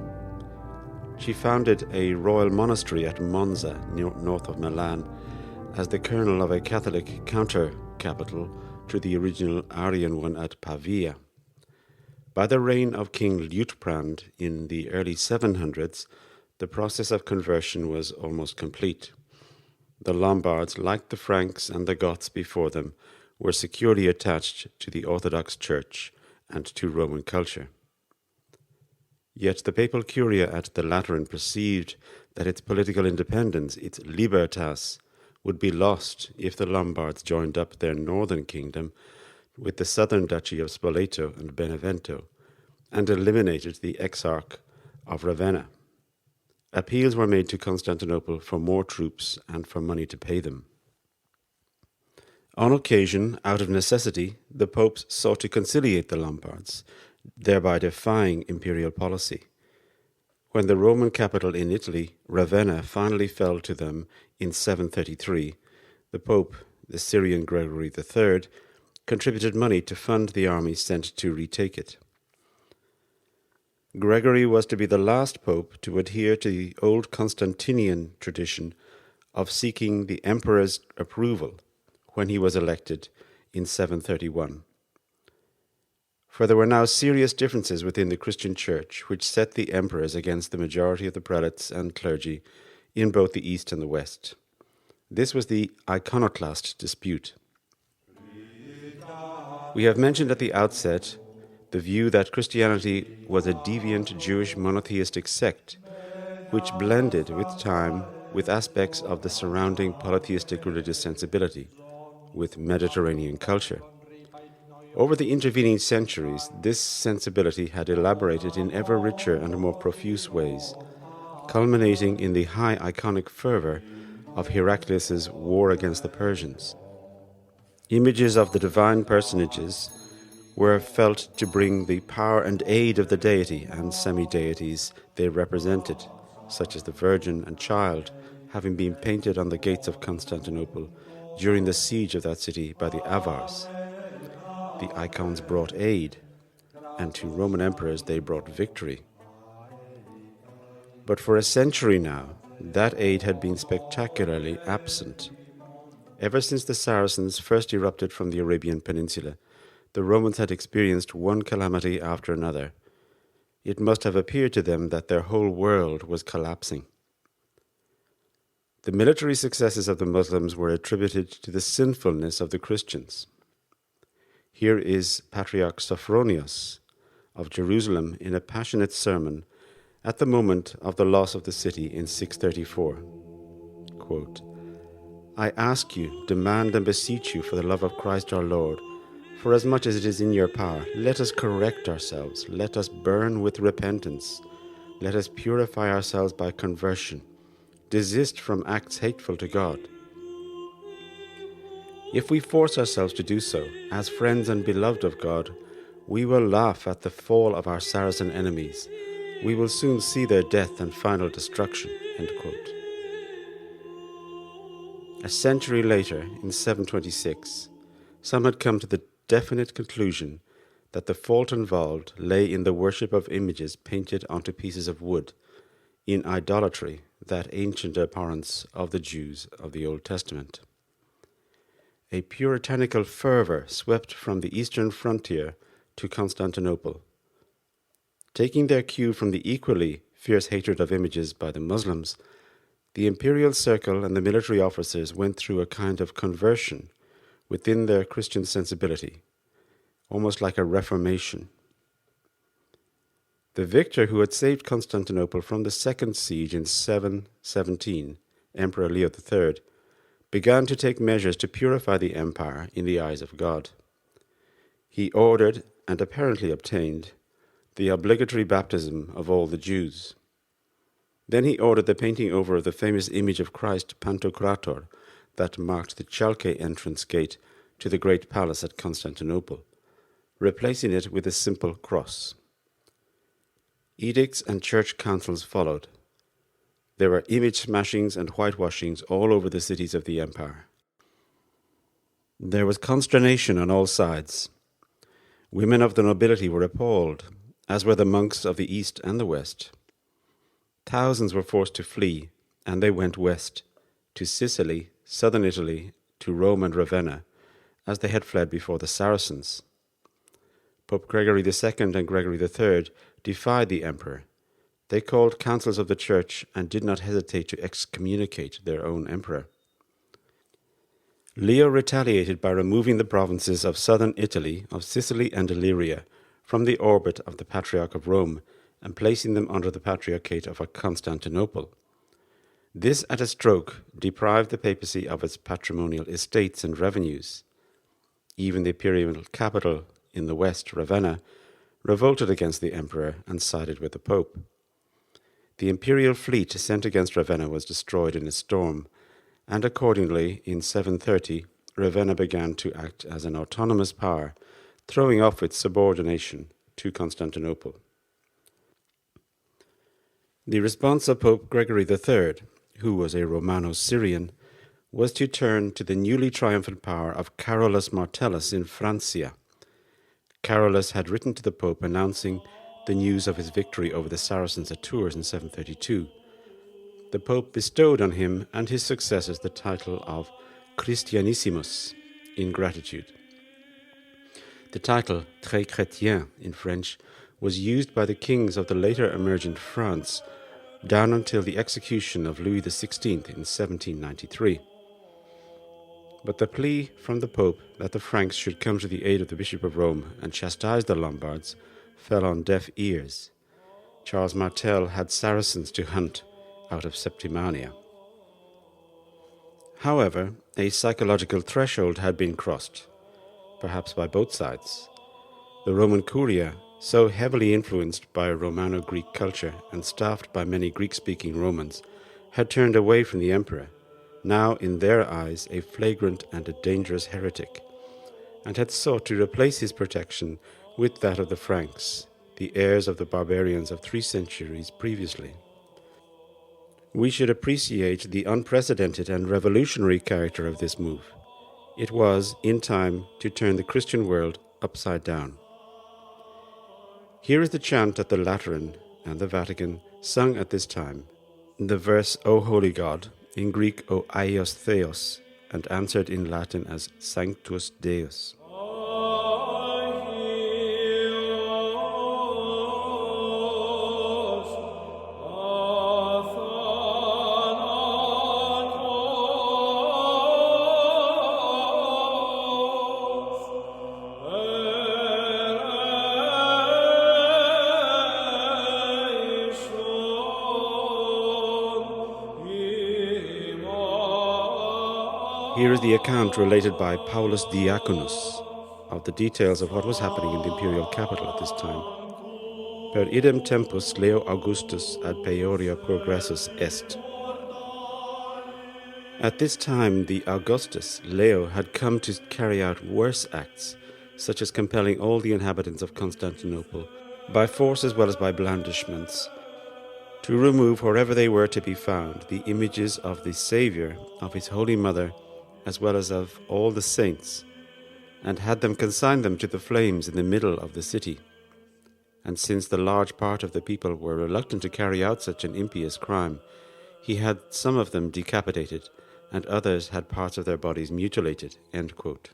She founded a royal monastery at Monza, north of Milan, as the kernel of a Catholic counter-capital to the original Arian one at Pavia. By the reign of King Liutprand in the early 700s, the process of conversion was almost complete. The Lombards, like the Franks and the Goths before them, were securely attached to the Orthodox Church and to Roman culture. Yet the papal curia at the Lateran perceived that its political independence, its libertas, would be lost if the Lombards joined up their northern kingdom with the southern duchy of Spoleto and Benevento, and eliminated the exarch of Ravenna. Appeals were made to Constantinople for more troops and for money to pay them. On occasion, out of necessity, the popes sought to conciliate the Lombards, thereby defying imperial policy. When the Roman capital in Italy, Ravenna, finally fell to them in 733, the Pope, the Syrian Gregory III, contributed money to fund the army sent to retake it. Gregory was to be the last pope to adhere to the old Constantinian tradition of seeking the emperor's approval when he was elected in 731. For there were now serious differences within the Christian Church which set the emperors against the majority of the prelates and clergy in both the East and the West. This was the Iconoclast dispute. We have mentioned at the outset the view that Christianity was a deviant Jewish monotheistic sect which blended with time with aspects of the surrounding polytheistic religious sensibility, with Mediterranean culture. Over the intervening centuries, this sensibility had elaborated in ever richer and more profuse ways, culminating in the high iconic fervor of Heraclius's war against the Persians. Images of the divine personages were felt to bring the power and aid of the deity and semi-deities they represented, such as the Virgin and Child, having been painted on the gates of Constantinople during the siege of that city by the Avars. The icons brought aid, and to Roman emperors they brought victory. But for a century now, that aid had been spectacularly absent. Ever since the Saracens first erupted from the Arabian Peninsula, the Romans had experienced one calamity after another. It must have appeared to them that their whole world was collapsing. The military successes of the Muslims were attributed to the sinfulness of the Christians. Here is Patriarch Sophronius of Jerusalem in a passionate sermon at the moment of the loss of the city in 634. Quote, "I ask you, demand and beseech you for the love of Christ our Lord, for as much as it is in your power, let us correct ourselves, let us burn with repentance, let us purify ourselves by conversion, desist from acts hateful to God. If we force ourselves to do so, as friends and beloved of God, we will laugh at the fall of our Saracen enemies. We will soon see their death and final destruction." End quote. A century later, in 726, some had come to the definite conclusion that the fault involved lay in the worship of images painted onto pieces of wood, in idolatry, that ancient abhorrence of the Jews of the Old Testament. A puritanical fervor swept from the eastern frontier to Constantinople. Taking their cue from the equally fierce hatred of images by the Muslims, the imperial circle and the military officers went through a kind of conversion within their Christian sensibility, almost like a reformation. The victor who had saved Constantinople from the second siege in 717, Emperor Leo III, began to take measures to purify the empire in the eyes of God. He ordered, and apparently obtained, the obligatory baptism of all the Jews. Then he ordered the painting over of the famous image of Christ Pantocrator that marked the Chalke entrance gate to the great palace at Constantinople, replacing it with a simple cross. Edicts and church councils followed. There were image smashings and whitewashings all over the cities of the empire. There was consternation on all sides. Women of the nobility were appalled, as were the monks of the East and the West. Thousands were forced to flee, and they went west, to Sicily, southern Italy, to Rome and Ravenna, as they had fled before the Saracens. Pope Gregory II and Gregory III defied the emperor. They called councils of the church and did not hesitate to excommunicate their own emperor. Leo retaliated by removing the provinces of southern Italy, of Sicily and Illyria, from the orbit of the Patriarch of Rome and placing them under the Patriarchate of Constantinople. This, at a stroke, deprived the papacy of its patrimonial estates and revenues. Even the imperial capital in the west, Ravenna, revolted against the emperor and sided with the pope. The imperial fleet sent against Ravenna was destroyed in a storm, and accordingly, in 730, Ravenna began to act as an autonomous power, throwing off its subordination to Constantinople. The response of Pope Gregory III, who was a Romano-Syrian, was to turn to the newly triumphant power of Carolus Martellus in Francia. Carolus had written to the Pope announcing the news of his victory over the Saracens at Tours in 732. The Pope bestowed on him and his successors the title of Christianissimus in gratitude. The title, Très Chrétien in French, was used by the kings of the later emergent France down until the execution of Louis XVI in 1793. But the plea from the Pope that the Franks should come to the aid of the Bishop of Rome and chastise the Lombards fell on deaf ears. Charles Martel had Saracens to hunt out of Septimania. However, a psychological threshold had been crossed, perhaps by both sides. The Roman Curia, so heavily influenced by Romano-Greek culture and staffed by many Greek-speaking Romans, had turned away from the emperor, now in their eyes a flagrant and a dangerous heretic, and had sought to replace his protection with that of the Franks, the heirs of the barbarians of 3 centuries previously. We should appreciate the unprecedented and revolutionary character of this move. It was, in time, to turn the Christian world upside down. Here is the chant that the Lateran and the Vatican sung at this time, the verse O Holy God, in Greek O Aios Theos, and answered in Latin as Sanctus Deus. Here is the account related by Paulus Diaconus of the details of what was happening in the imperial capital at this time. Per idem tempus Leo Augustus ad Peoria progressus est. At this time, the Augustus, Leo, had come to carry out worse acts, such as compelling all the inhabitants of Constantinople, by force as well as by blandishments, to remove wherever they were to be found the images of the Saviour, of his Holy Mother, as well as of all the saints, and had them consign them to the flames in the middle of the city. And since the large part of the people were reluctant to carry out such an impious crime, he had some of them decapitated, and others had parts of their bodies mutilated." End quote.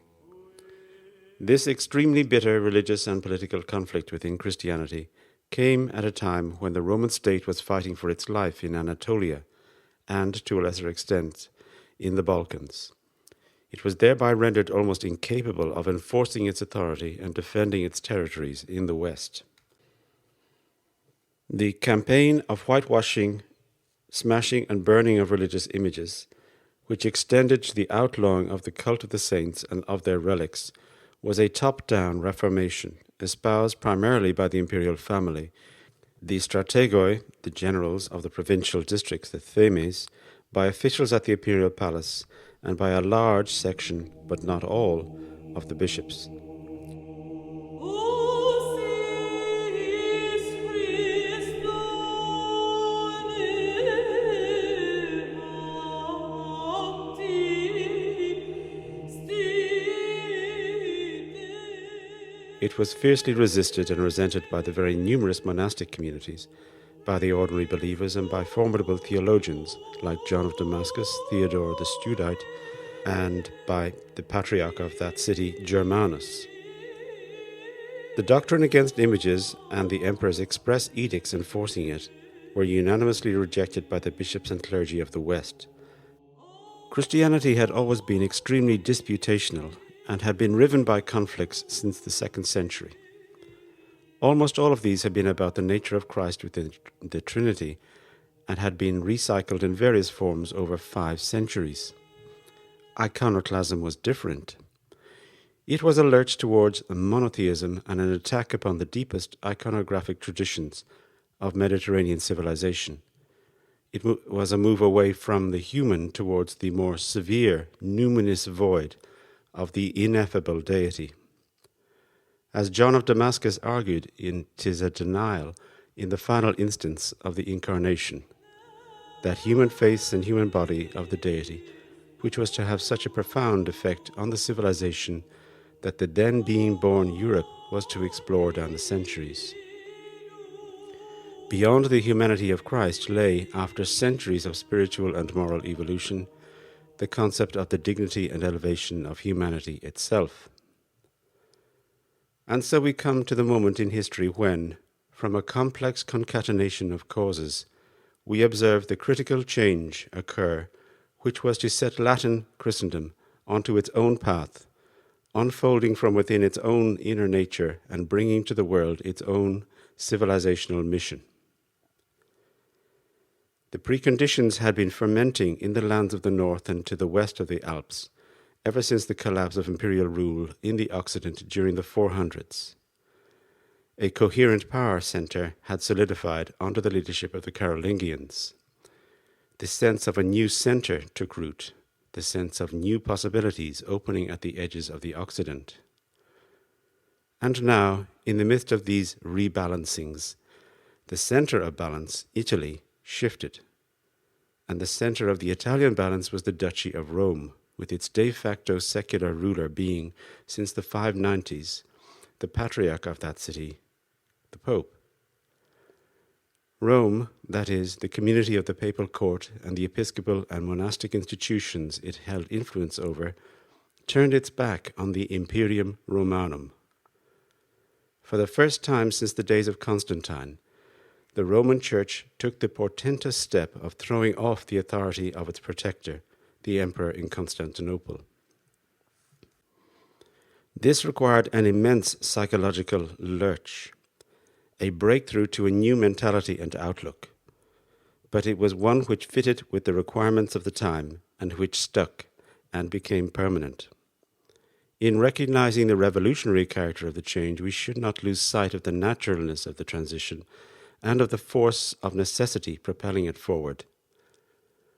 This extremely bitter religious and political conflict within Christianity came at a time when the Roman state was fighting for its life in Anatolia, and, to a lesser extent, in the Balkans. It was thereby rendered almost incapable of enforcing its authority and defending its territories in the West. The campaign of whitewashing, smashing and burning of religious images, which extended to the outlawing of the cult of the saints and of their relics, was a top-down reformation espoused primarily by the imperial family, the strategoi, the generals of the provincial districts, the themes, by officials at the imperial palace, and by a large section, but not all, of the bishops. It was fiercely resisted and resented by the very numerous monastic communities, by the ordinary believers, and by formidable theologians like John of Damascus, Theodore the Studite, and by the patriarch of that city, Germanus. The doctrine against images and the emperor's express edicts enforcing it were unanimously rejected by the bishops and clergy of the West. Christianity had always been extremely disputational and had been riven by conflicts since the 2nd century. Almost all of these had been about the nature of Christ within the Trinity and had been recycled in various forms over 5 centuries. Iconoclasm was different. It was a lurch towards monotheism and an attack upon the deepest iconographic traditions of Mediterranean civilization. It was a move away from the human towards the more severe, numinous void of the ineffable deity. As John of Damascus argued, "'Tis a denial, in the final instance of the Incarnation, that human face and human body of the deity, which was to have such a profound effect on the civilization that the then being born Europe was to explore down the centuries." Beyond the humanity of Christ lay, after centuries of spiritual and moral evolution, the concept of the dignity and elevation of humanity itself. And so we come to the moment in history when, from a complex concatenation of causes, we observe the critical change occur which was to set Latin Christendom onto its own path, unfolding from within its own inner nature and bringing to the world its own civilizational mission. The preconditions had been fermenting in the lands of the north and to the west of the Alps ever since the collapse of imperial rule in the Occident during the 400s. A coherent power centre had solidified under the leadership of the Carolingians. The sense of a new centre took root, the sense of new possibilities opening at the edges of the Occident. And now, in the midst of these rebalancings, the centre of balance, Italy, shifted, and the centre of the Italian balance was the Duchy of Rome, with its de facto secular ruler being, since the 590s, the patriarch of that city, the Pope. Rome, that is, the community of the papal court and the episcopal and monastic institutions it held influence over, turned its back on the Imperium Romanum. For the first time since the days of Constantine, the Roman Church took the portentous step of throwing off the authority of its protector, the emperor in Constantinople. This required an immense psychological lurch, a breakthrough to a new mentality and outlook, but it was one which fitted with the requirements of the time and which stuck and became permanent. In recognizing the revolutionary character of the change, we should not lose sight of the naturalness of the transition and of the force of necessity propelling it forward.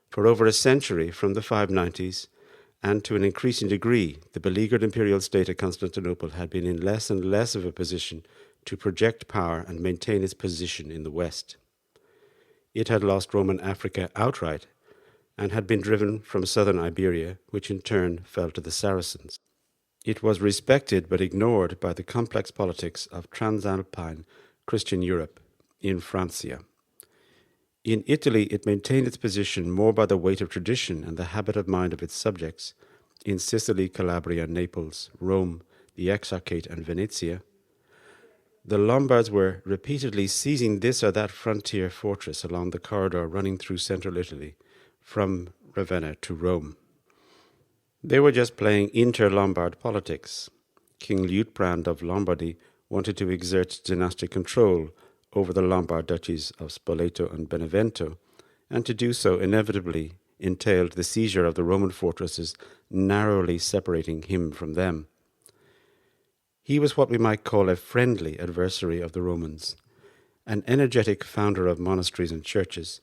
For over a century, from the 590s, and to an increasing degree, the beleaguered imperial state of Constantinople had been in less and less of a position to project power and maintain its position in the West. It had lost Roman Africa outright and had been driven from southern Iberia, which in turn fell to the Saracens. It was respected but ignored by the complex politics of Transalpine Christian Europe in Francia. In Italy, it maintained its position more by the weight of tradition and the habit of mind of its subjects. In Sicily, Calabria, Naples, Rome, the Exarchate, and Venetia, the Lombards were repeatedly seizing this or that frontier fortress along the corridor running through central Italy, from Ravenna to Rome. They were just playing inter-Lombard politics. King Liutprand of Lombardy wanted to exert dynastic control over the Lombard duchies of Spoleto and Benevento, and to do so inevitably entailed the seizure of the Roman fortresses, narrowly separating him from them. He was what we might call a friendly adversary of the Romans, an energetic founder of monasteries and churches.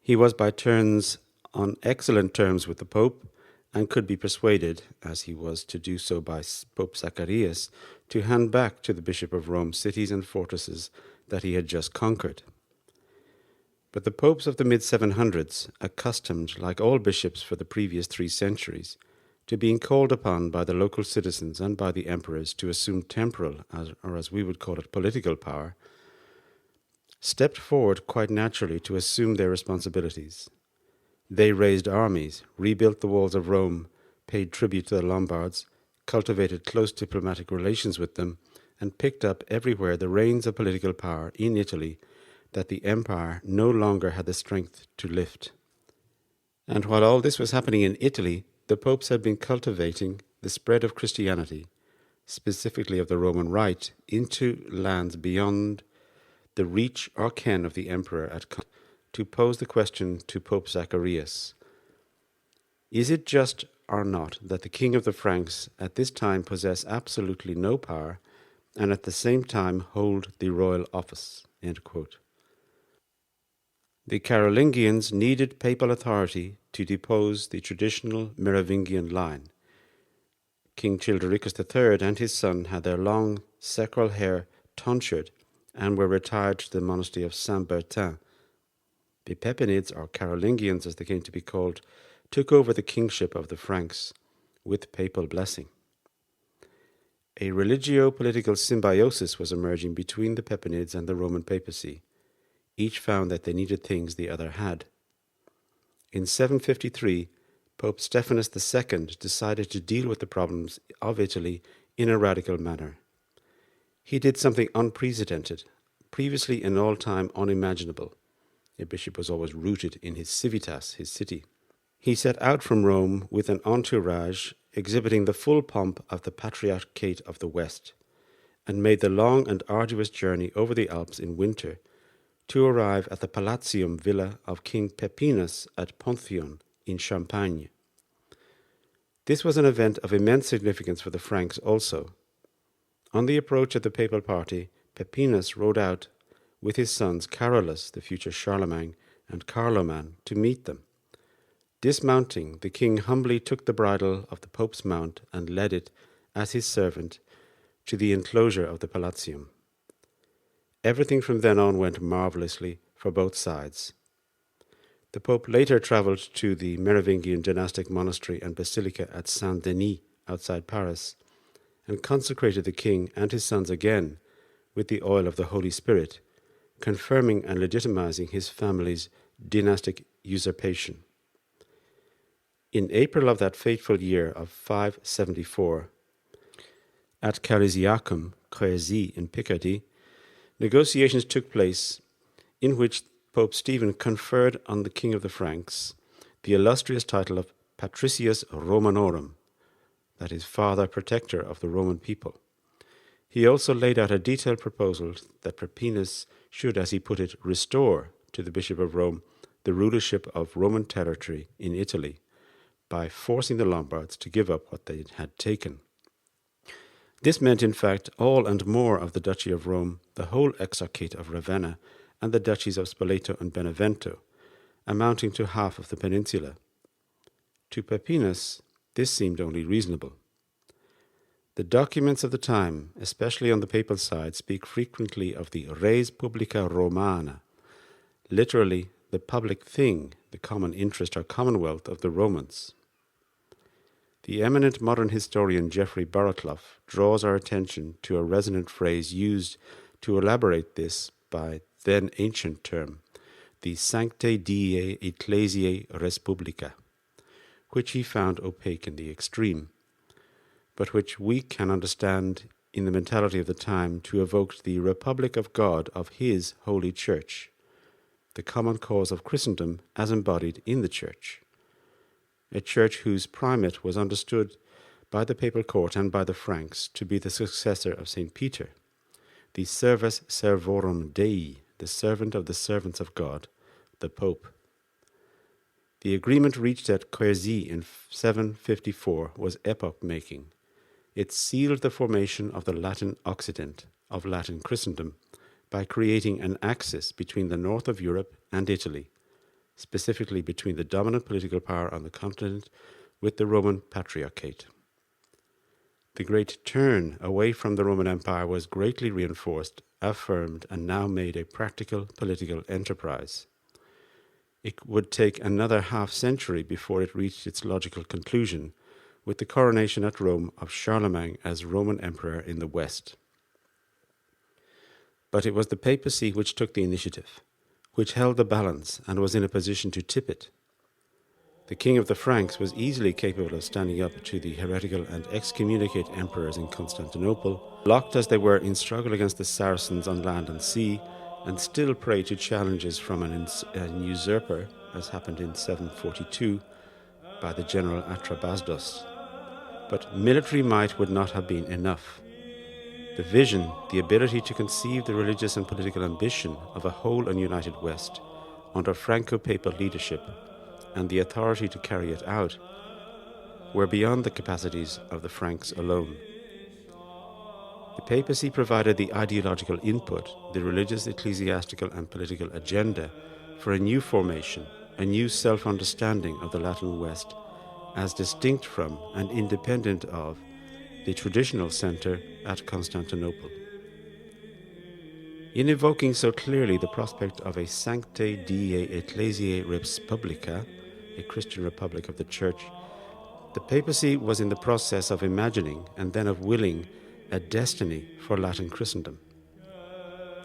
He was by turns on excellent terms with the Pope, and could be persuaded, as he was to do so by Pope Zacharias, to hand back to the Bishop of Rome cities and fortresses that he had just conquered. But the popes of the mid-700s, accustomed, like all bishops for the previous 3 centuries, to being called upon by the local citizens and by the emperors to assume temporal, or as we would call it, political power, stepped forward quite naturally to assume their responsibilities. They raised armies, rebuilt the walls of Rome, paid tribute to the Lombards, cultivated close diplomatic relations with them, and picked up everywhere the reins of political power in Italy that the empire no longer had the strength to lift. And while all this was happening in Italy, the popes had been cultivating the spread of Christianity, specifically of the Roman Rite, into lands beyond the reach or ken of the emperor at Constantinople, to pose the question to Pope Zacharias: is it just or not that the king of the Franks at this time possess absolutely no power and at the same time hold the royal office? End quote. The Carolingians needed papal authority to depose the traditional Merovingian line. King Childericus III and his son had their long sacral hair tonsured and were retired to the monastery of Saint-Bertin. The Pepinids, or Carolingians as they came to be called, took over the kingship of the Franks with papal blessing. A religio-political symbiosis was emerging between the Pepinids and the Roman papacy. Each found that they needed things the other had. In 753, Pope Stephanus II decided to deal with the problems of Italy in a radical manner. He did something unprecedented, previously in all time unimaginable. A bishop was always rooted in his civitas, his city. He set out from Rome with an entourage exhibiting the full pomp of the Patriarchate of the West, and made the long and arduous journey over the Alps in winter to arrive at the Palatium villa of King Pepinus at Ponthion in Champagne. This was an event of immense significance for the Franks also. On the approach of the papal party, Pepinus rode out with his sons Carolus, the future Charlemagne, and Carloman to meet them. Dismounting, the king humbly took the bridle of the pope's mount and led it, as his servant, to the enclosure of the Palatium. Everything from then on went marvellously for both sides. The pope later travelled to the Merovingian dynastic monastery and basilica at Saint-Denis outside Paris, and consecrated the king and his sons again with the oil of the Holy Spirit, confirming and legitimizing his family's dynastic usurpation. In April of that fateful year of 574, at Carisiacum, Crecy in Picardy, negotiations took place in which Pope Stephen conferred on the King of the Franks the illustrious title of Patricius Romanorum, that is, Father Protector of the Roman people. He also laid out a detailed proposal that Pepinus should, as he put it, restore to the Bishop of Rome the rulership of Roman territory in Italy by forcing the Lombards to give up what they had taken. This meant, in fact, all and more of the Duchy of Rome, the whole Exarchate of Ravenna, and the duchies of Spoleto and Benevento, amounting to half of the peninsula. To Pepinus, this seemed only reasonable. The documents of the time, especially on the papal side, speak frequently of the res publica Romana, literally the public thing, the common interest or commonwealth of the Romans. The eminent modern historian Geoffrey Barraclough draws our attention to a resonant phrase used to elaborate this by then ancient term, the Sanctae Diei Ecclesiae Res Publica, which he found opaque in the extreme, but which we can understand in the mentality of the time to evoke the Republic of God of His Holy Church, the common cause of Christendom as embodied in the Church, a church whose primate was understood by the papal court and by the Franks to be the successor of St. Peter, the Servus Servorum Dei, the servant of the servants of God, the Pope. The agreement reached at Crecy in 754 was epoch-making. It sealed the formation of the Latin Occident, of Latin Christendom, by creating an axis between the north of Europe and Italy, specifically between the dominant political power on the continent with the Roman Patriarchate. The great turn away from the Roman Empire was greatly reinforced, affirmed, and now made a practical political enterprise. It would take another half-century before it reached its logical conclusion, with the coronation at Rome of Charlemagne as Roman Emperor in the West. But it was the papacy which took the initiative, which held the balance and was in a position to tip it. The king of the Franks was easily capable of standing up to the heretical and excommunicate emperors in Constantinople, locked as they were in struggle against the Saracens on land and sea, and still prey to challenges from an usurper, as happened in 742 by the general Atrabasdos. But military might would not have been enough. The vision, the ability to conceive the religious and political ambition of a whole and united West under Franco-Papal leadership, and the authority to carry it out, were beyond the capacities of the Franks alone. The papacy provided the ideological input, the religious, ecclesiastical and political agenda for a new formation, a new self-understanding of the Latin West as distinct from and independent of the traditional centre at Constantinople. In evoking so clearly the prospect of a Sanctae Diei Ecclesiae Respublica, a Christian republic of the Church, the papacy was in the process of imagining and then of willing a destiny for Latin Christendom.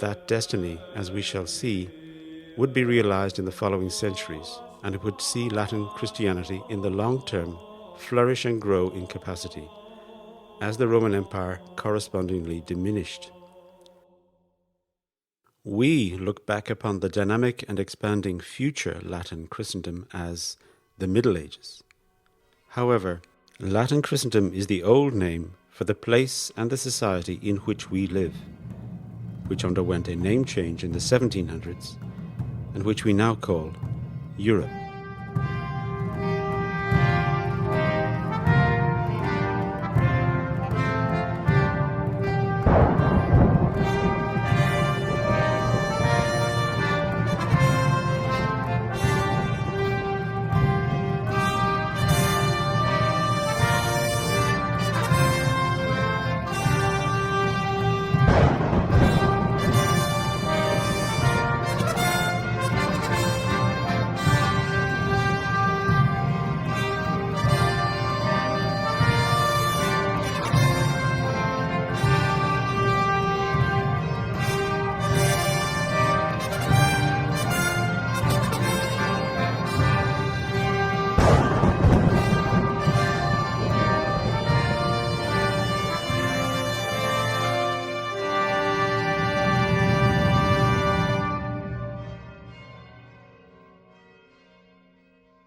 That destiny, as we shall see, would be realized in the following centuries, and it would see Latin Christianity in the long term flourish and grow in capacity, as the Roman Empire correspondingly diminished. We look back upon the dynamic and expanding future Latin Christendom as the Middle Ages. However, Latin Christendom is the old name for the place and the society in which we live, which underwent a name change in the 1700s and which we now call Europe.